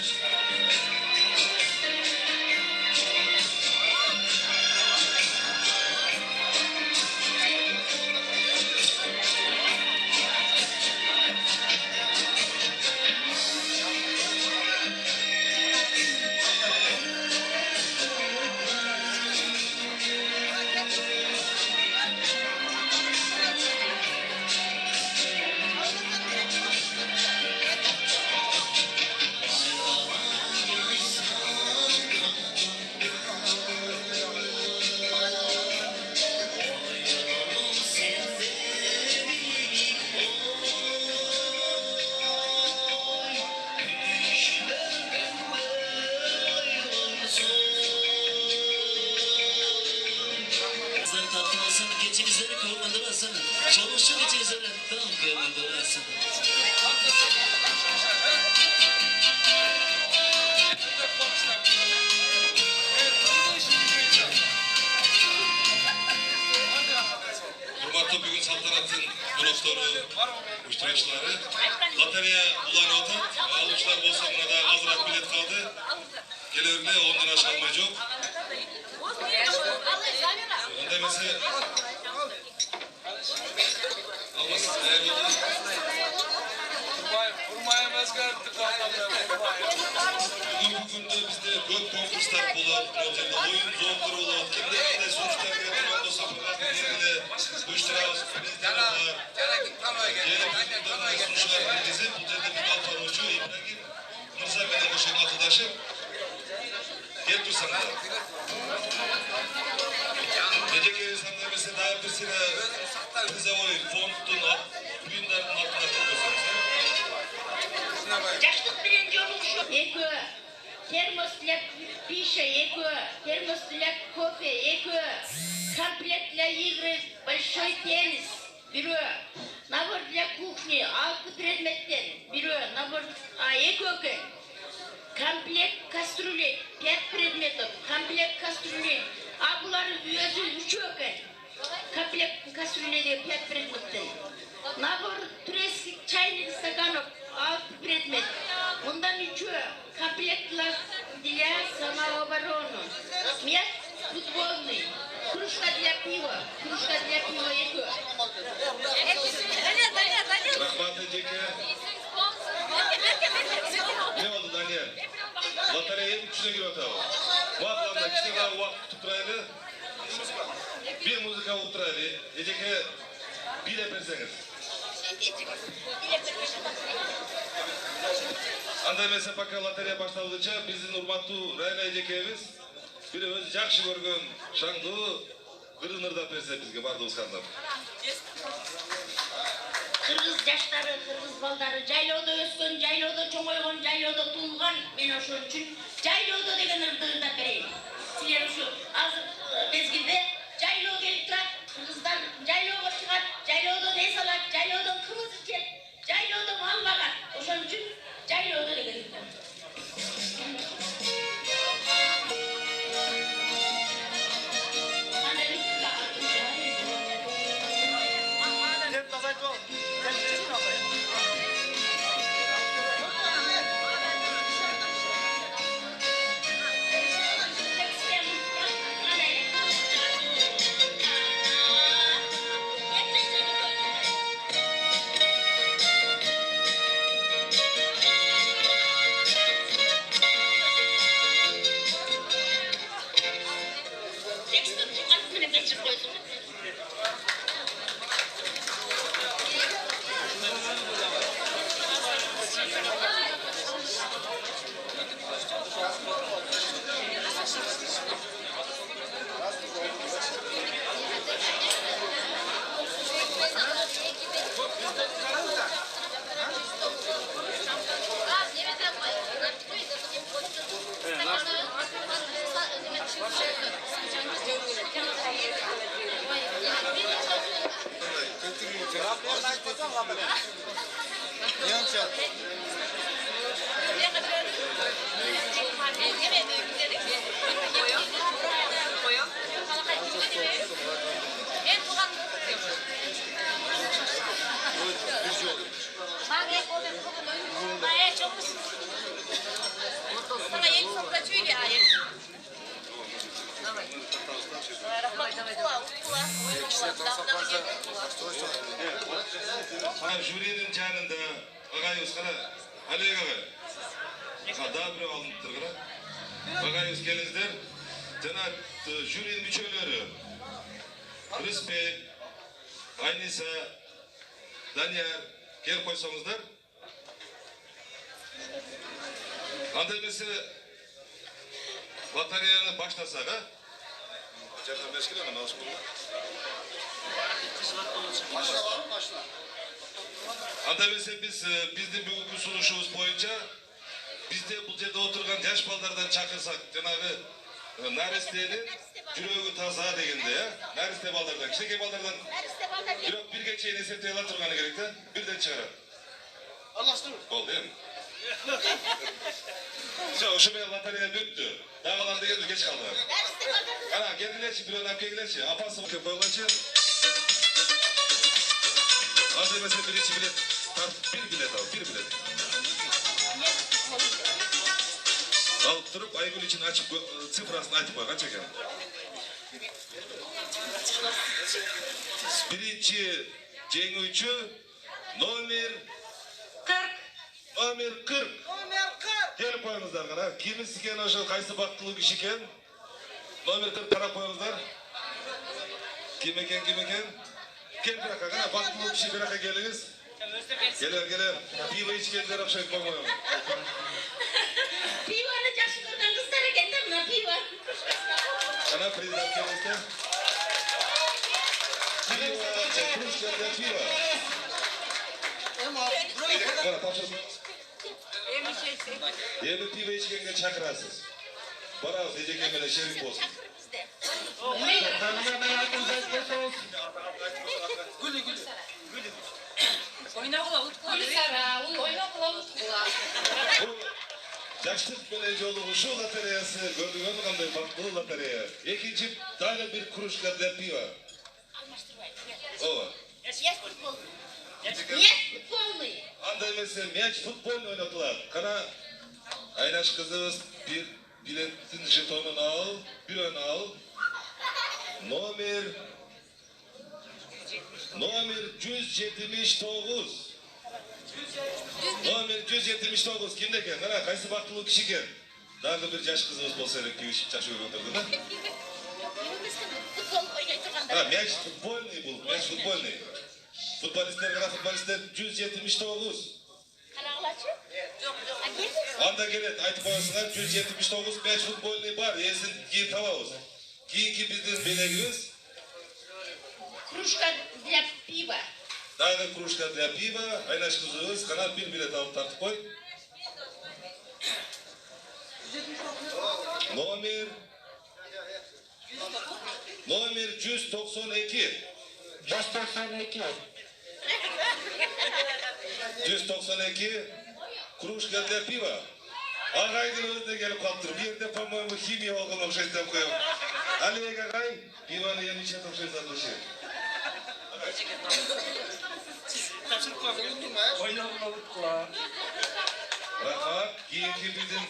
Geçinizleri kavmadırasın. Çalışın geçinizleri tam kavmadırasın. Hurmatlı bugün saltanatın konukları, uyuşturucuları, lotereya ulan otup, almışlar olsa buna da azırak bilet kaldı. Gelirle ondan aşağı almayacak. Onda mesela almasın. Bugün bizde көп konkurslar bulup, oyun zonları olup, kimler de sonuçlar getiren olsa bunlar belirli uyuşturucu bizler var. Gelip sonuçlar bizi bu yerde bir kalfanlıcı İbrahim Mırza benim hoşum arkadaşım. Gel dursan da. Gece insanlar mesela daha birisine bize oy fondun büyünlerin altına koyuyorsunuz. Yaşlık birinci olmuş. Eko, termosla pişe, eko, termosla кофе, eko, комплект для игры, большой теннис, беру, набор для кухни, 6 предметтен, беру, набор, eko, комплект кастрюлей, 5 предметов, комплект кастрюлей, бұлары өзі 3 екен, комплект кастрюлейде 5 предметтен, набор турецких чайных стаканов, 6 предмет. Мындан 3 комплект для самообороны. Мяч футбольный. Кружка для пива. Кружка для пива eko. Рахмат Эдеке. Ne oldu Daniel? Loterenin içine giriyor tabi. Bu adamda içine kadar vakit tutturaylı. Bir müzika tutturaylı. Eceke bir eperseniz. Андай mesela bakın loteriya başlandıkça bizim Urmatlı Rayna Ecekemiz bir öz жақсы көрген шаңды Kırınır'da verse bizge bardı uskanlar. Kırgız yaşları, kırgız balları, Jaylo'da ösken, Jaylo'da çoğayған, Jaylo'da tuğulған, men oşun üçün Jaylo'da degen ırdığında bereyim. Siler şu azı mezgilde Jaylo gelip turat, kırgızdan Jaylo'ga çıkat, Jaylo'da ne salat, Jaylo'da kırmızı çet, Jaylo'da mal bakat, oşun üçün Jaylo'da degen ırdığında. Sana en sonunda şöyle ayır. Jüriyenin canında ağayız kana Halil ağa. Daha bir alınıp durguna. Ağayız gelinizler. Jana jüriyenin müçöleri. Rıspek, Aynisa, Danyar gel koysanızlar. Anda mesela bataryanı başlasak ha? Canım meşgul ama nasıl olur? Anda mesela bizde bugünkü sunuşumuz boyunca bizde bu yerde oturgan yaş ballardan çakırsak cenabı Nariste'nin Cürögü taza degende ya. Nariste ballardan, kişi ballardan Cürög bir geçeyin esepte yalan turganı gerekti. Birden çıkarır. Anlaştın mı? Oldu değil mi? Şu bey loteria büttü. Dağılan degende geç kaldılar. Ana geldilerçi, bir önem geldilerçi. Apası köpeklerçi. Hadi mesela birinci bilet. Bir bilet al, bir bilet. Alıp durup Aygül için açıp sıfırasını açıp bak kaç ekan. Birinci jengүүчү номер 40. Номер 40. Gelip koyunuzlar kana. Kimisi iken oşo kaysı baktılığı kişi iken. Номер 40 taraf koyunuzlar. Kim eken? Gel bırak kana. Baktılığı kişi bırak geliniz. Gelir. Pivo içkenler akşam koymayalım. Pivanı yaşlılardan kızlar eken de buna piva. Kana prezident kendisi. Piva. Bana tapşırın. Yeni piva içkenge çakırasız. Bana diyecek emele şerif olsun. Bu yaşlık böyle yolu şu loteriyası gördüğünüz kanday bak bu loteriya. İkinci tane bir kuruşla da piva. O. Anda mesela meç futbol oynadılar. Kana Aynaş kızımız bir biletin jetonunu al, bir ön al. Номер 179. Номер 179 kimde eken? Kana kaysı baktılığı kişi eken? Daha bir yaş kızımız bolsa gerek gibi çaşı öldürdü mü? Ha, meç futbolni bu, meç futbolni. Futbolistler kana futbolistler 179. Anda gelet, aytıp koyasınlar 179 meç futbolni var. Yesin giyin tavavuz. Kiyinki bizden belegimiz. Krужка для пива. Daha da krужка для пива. Aynaş kızımız kana bir bilet alıp tartıp koy. Номер 192. 192 krужка для пива. Ağaydın önünde gelip kaptır. Bir yerde по-моему химия olgun okşayıp koyuyor. Aliye ağay, pivanı yeni içe okşayıp atmışıyor. Rahmat, kiyinki bizim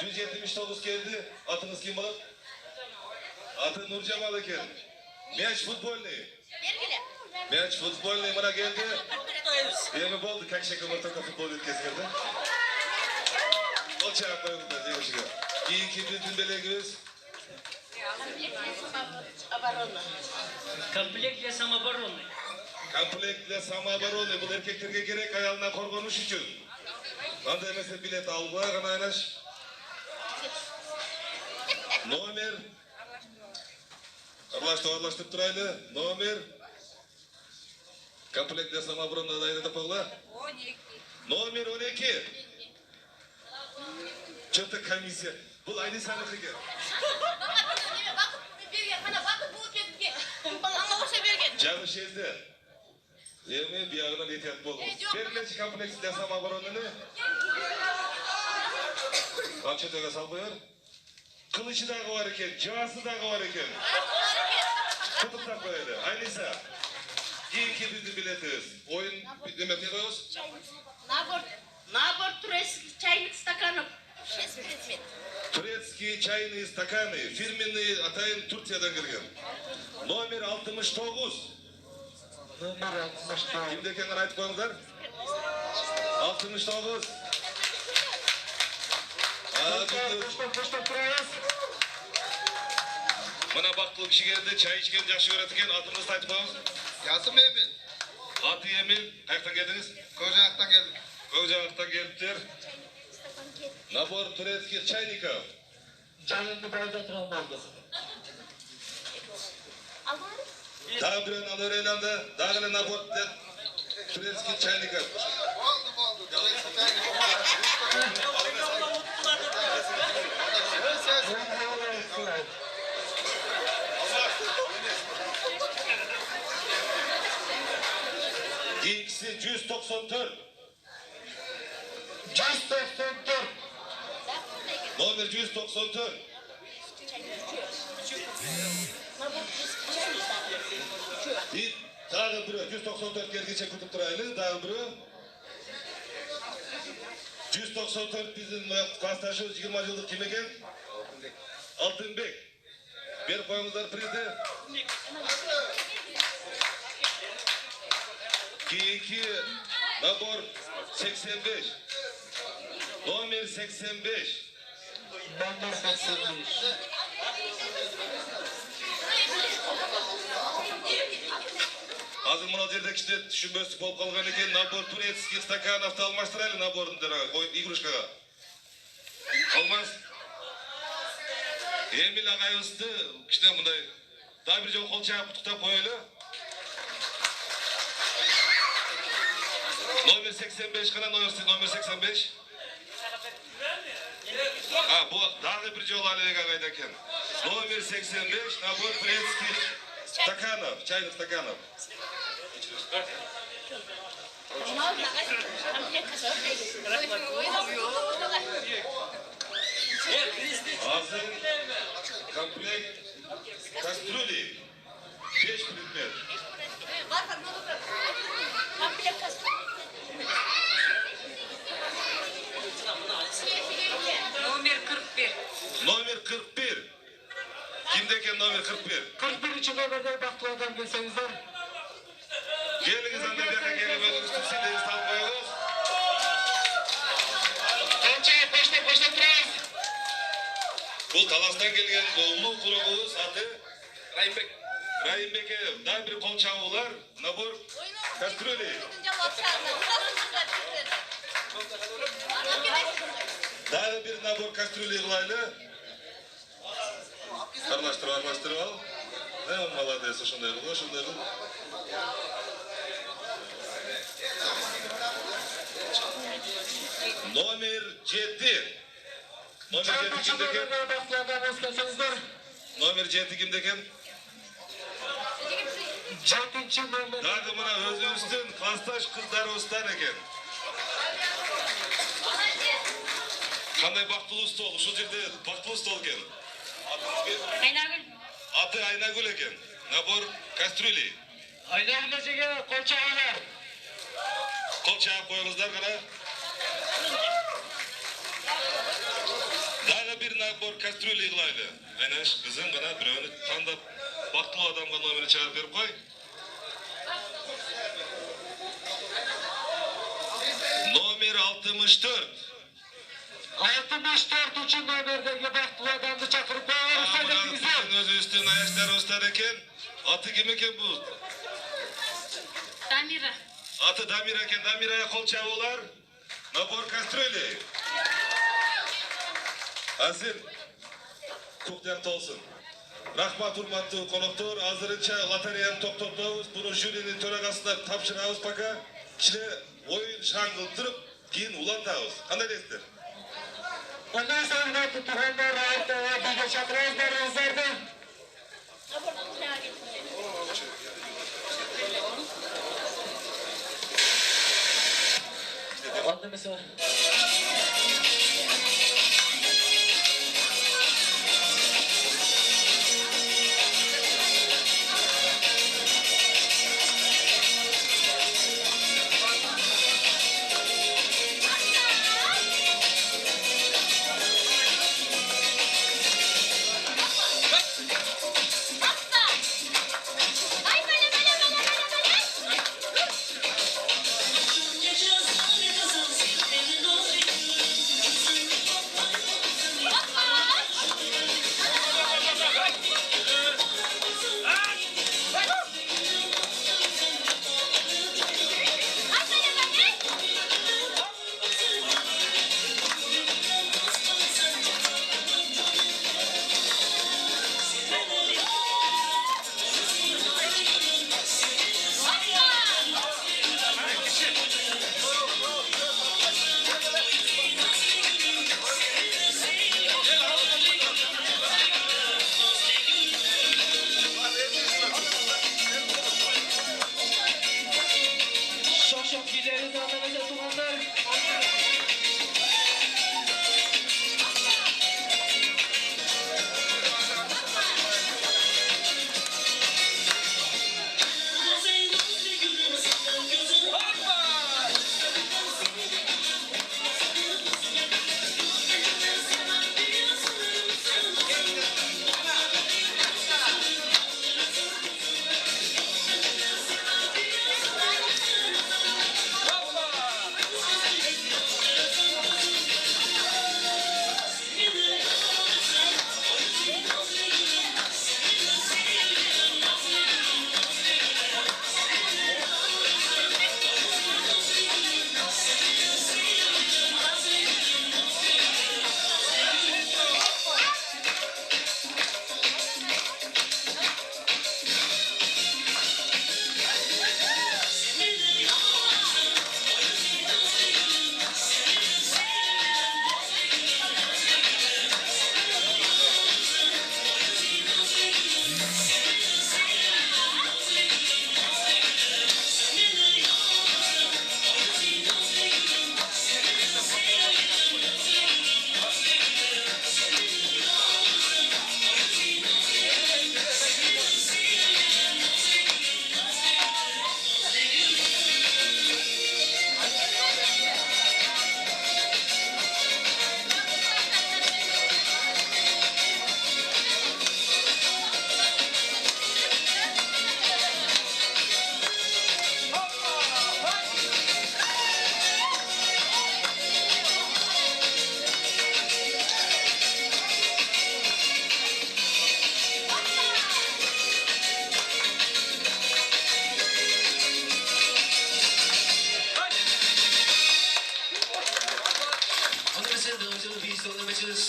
179 geldi. Atınız kim olur? Atı Nurcemal eken. Meç futbolni. Meç futbolni bana geldi. Yemi boldu kak şekil ortaka futbol etkeskende. O çağ koyumda diye çıkıyor. Kiyinki bizim belegimiz. Komplekt для самообороны. Komplektle самообороны bu erkeklerge gerek ayalına korgonuş için. Anda mesela bilet aldılar kana aynaş. Номер Arlaştırıp duraylı. Номер komplektle самообороны adayını da koyla. Номер 12. Çıktı komisya. Bu aynı sanıkı gel. Canı şezde. Yemi bir yağından ehtiyat bol. Verileçi kompleksle самооборонını. Kamçetoga sal koyar. Kılıcı dağı var iken, cihazı dağı var iken. Tutup da koyardı. Aynıysa. Keyingi bizni biletimiz. Oyun demek ne koyuyoruz? Набор турецких чайных стаканов. 6 предмет. Турецкие чайные стаканы. Фирменные атайын Турциядан келген. Номер 69. Номер 69. Kimde ekенин айтып коюңуздар? 69. Мына бактылуу киши келди, чай ичкен жакшы көрөт экен. Атыңызды айтып коюңуз. Jasım Emil. Аты Эмил. Каяктан келдиңиз? Kocaak'tan geldim. Көкжаактан келиптир. Набор турецких чайников. Canını bayda turan oldu. Дагы бирөөнү алып берейин анда. Дагы эле набор турецких чайников. Oldu. Keyingisi 194. 194. Номер 194. И дагы бирөө 194 келгенче күтүп турайлы. Дагы бирөө 194 биздин классташыбыз 20 жылдык ким экен? Алтынбек. Берип коюңуздар призди. Кийинки набор 85. Номер 85. Номер 85. Азыр мына жерде кичине түшүнбөстүк болуп калган экен. Набор турецких стакановду алмаштырайлы наборун игрушкага. Алмаз. Эмил агайыбызды кичине мындай дагы бир жолу кол чаап куттуктап коелу. Номер 85 кана номер 85. Bu dagы бир жолу Алек агайда экен. Номер 85 набор турецких стаканов, чайных стаканов. Азыр комплект кастрюли. 5 предмет. Номер 41. Номер 41. Kimde eкен номер 41? 41 номерде бактылуу адам келсеңиздер. Келиңиz анда бияка келип өзүңүздүн силдерди салып коюңуз. Коштоп турабыз. Бул Таластан келген улуу курогубуз аты Raymbek. Райымбеке. Дагы бир кол чабуулар, набор кастрюли. Дагы бир набор кастрюли кылайлы. Аралаштырып ал. Молодец, ошондой кыл, ошондой кыл. Номер 7. Номер 7 kimde eкен? Бактылуу адам келсеңиздер. Номер 7 kimde eкен? 7 номер. Дагы мына өзүбүздүн классташ кыздарыбыздан экен. Кандай бактылуу стол, ушул жерде бактылуу стол экен. Айнагүл. Аты Айнагүл экен. Набор кастрюли. Айнагүл эжеге кол чабыңдар. Кол чаап коюңуздар кана. Дагы бир набор кастрюли кылайлы. Айнаш кызым кана бирөөнү тандап бактылуу адамга номерин чыгарып берип кой. Номер 64. 64 номердеги бактылуу адамды чакырып коюңуз. Биздин өзүбүздүн аяштарыбыздан экен. Аты ким экен бул? Дамира. Аты Дамира экен. Дамирага кол чабуулар. Набор кастрюли. Азыр көктөм болсун. Рахмат урматтуу коноктор. Азырынча лотереяны токтотобуз. Буну жюринин төрагасына тапшырабыз пока. Кичине оюн шаңгылтырып, кийин улантабыз. Кандай дейсиздер? Ondan sonra tutulanlar rahatla bir çakırızlar özlerdi. Aldı mesela.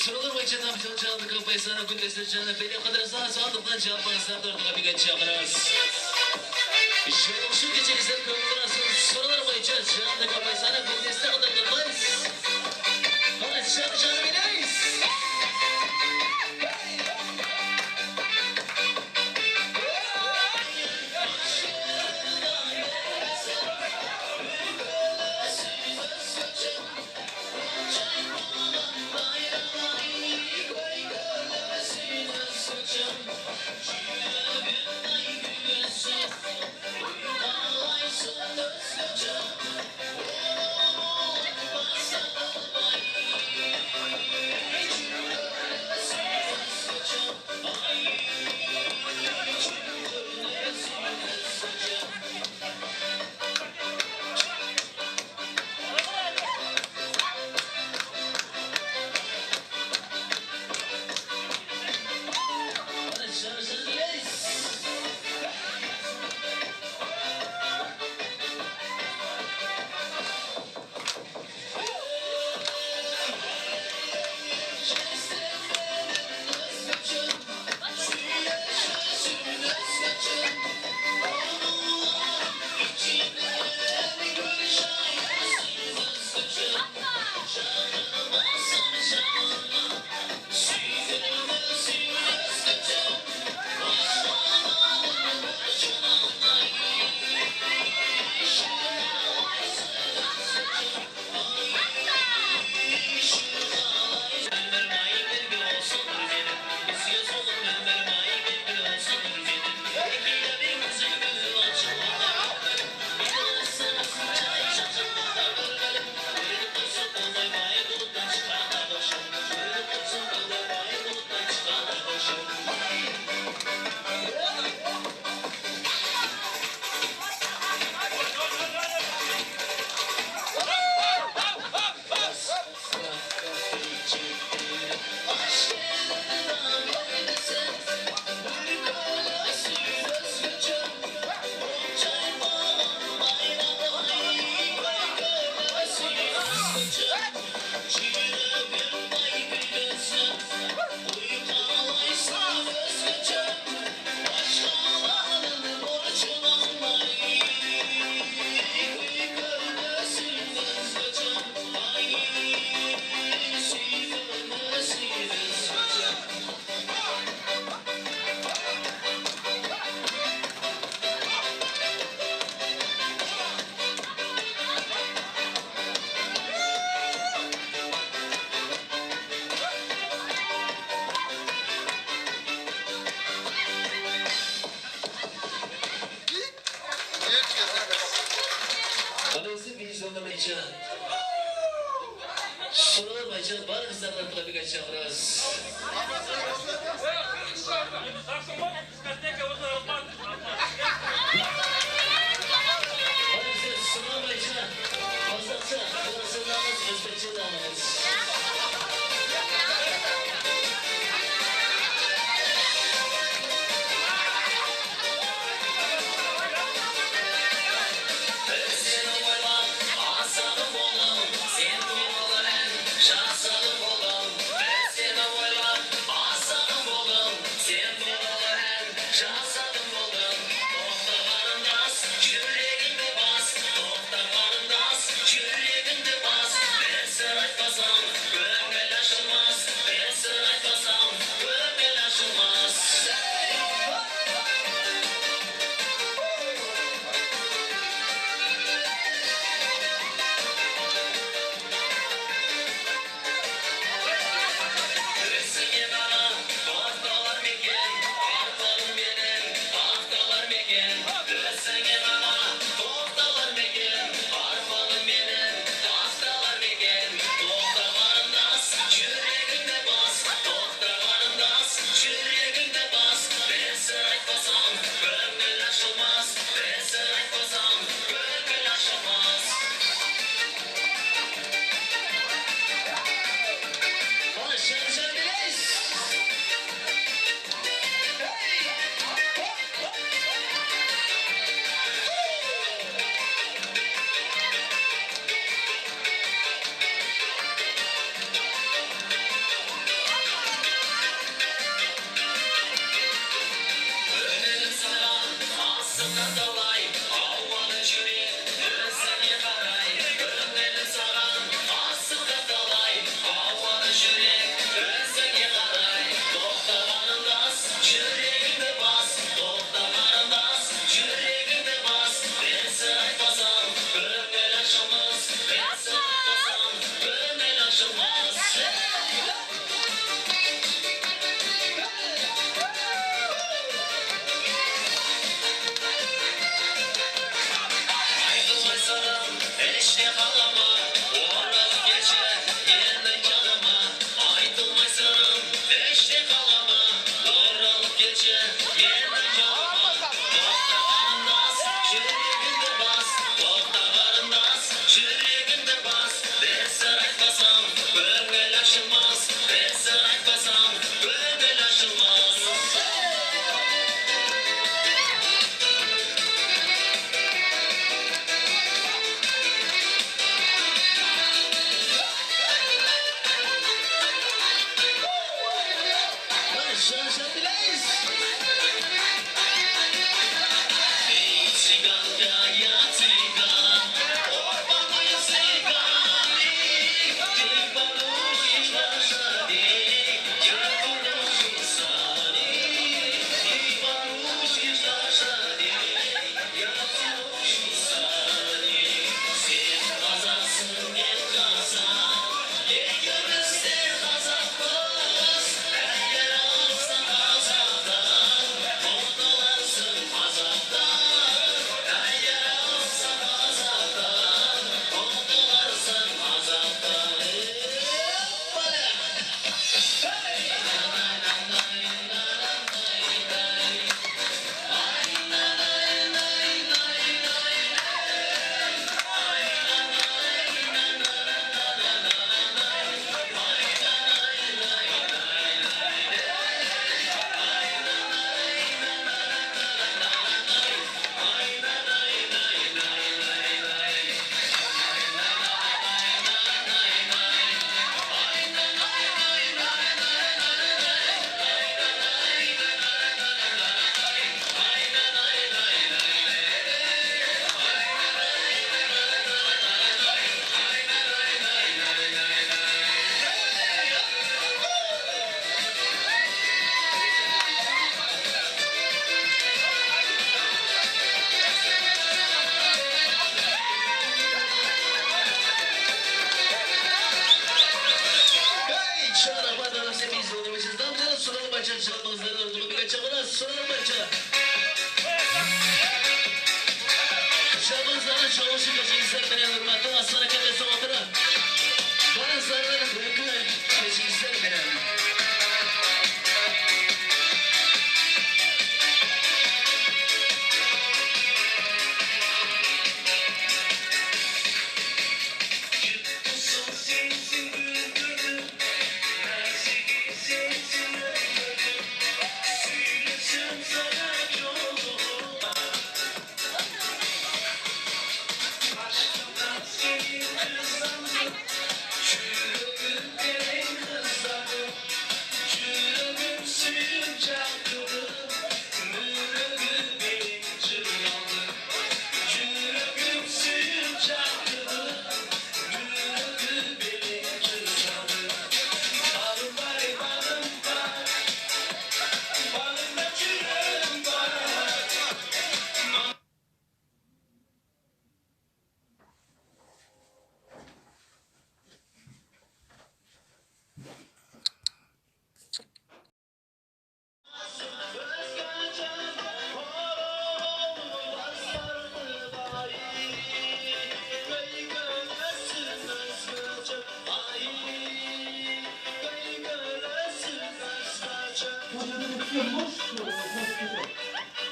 Sorular boyunca tam çaldı kafayı sana gündesler canına beni kadar sağlıktan cevaplarınızdan dörtüme bir geçeceğim. Şu gece güzel kavuşturasın. Sorular boyunca canlı kafayı sana gündesine kadar durmayız. Hadi canı bileyiz. Anayasa vizyonda mecra. Sorular mecra var kızlarla tabi kaçacağız. Hadi sorular mecra. Fazlası burasından özbekçe dağılırız. Şahsadım oğlum,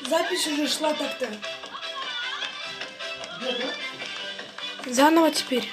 Запись уже шла так-то. Заново теперь.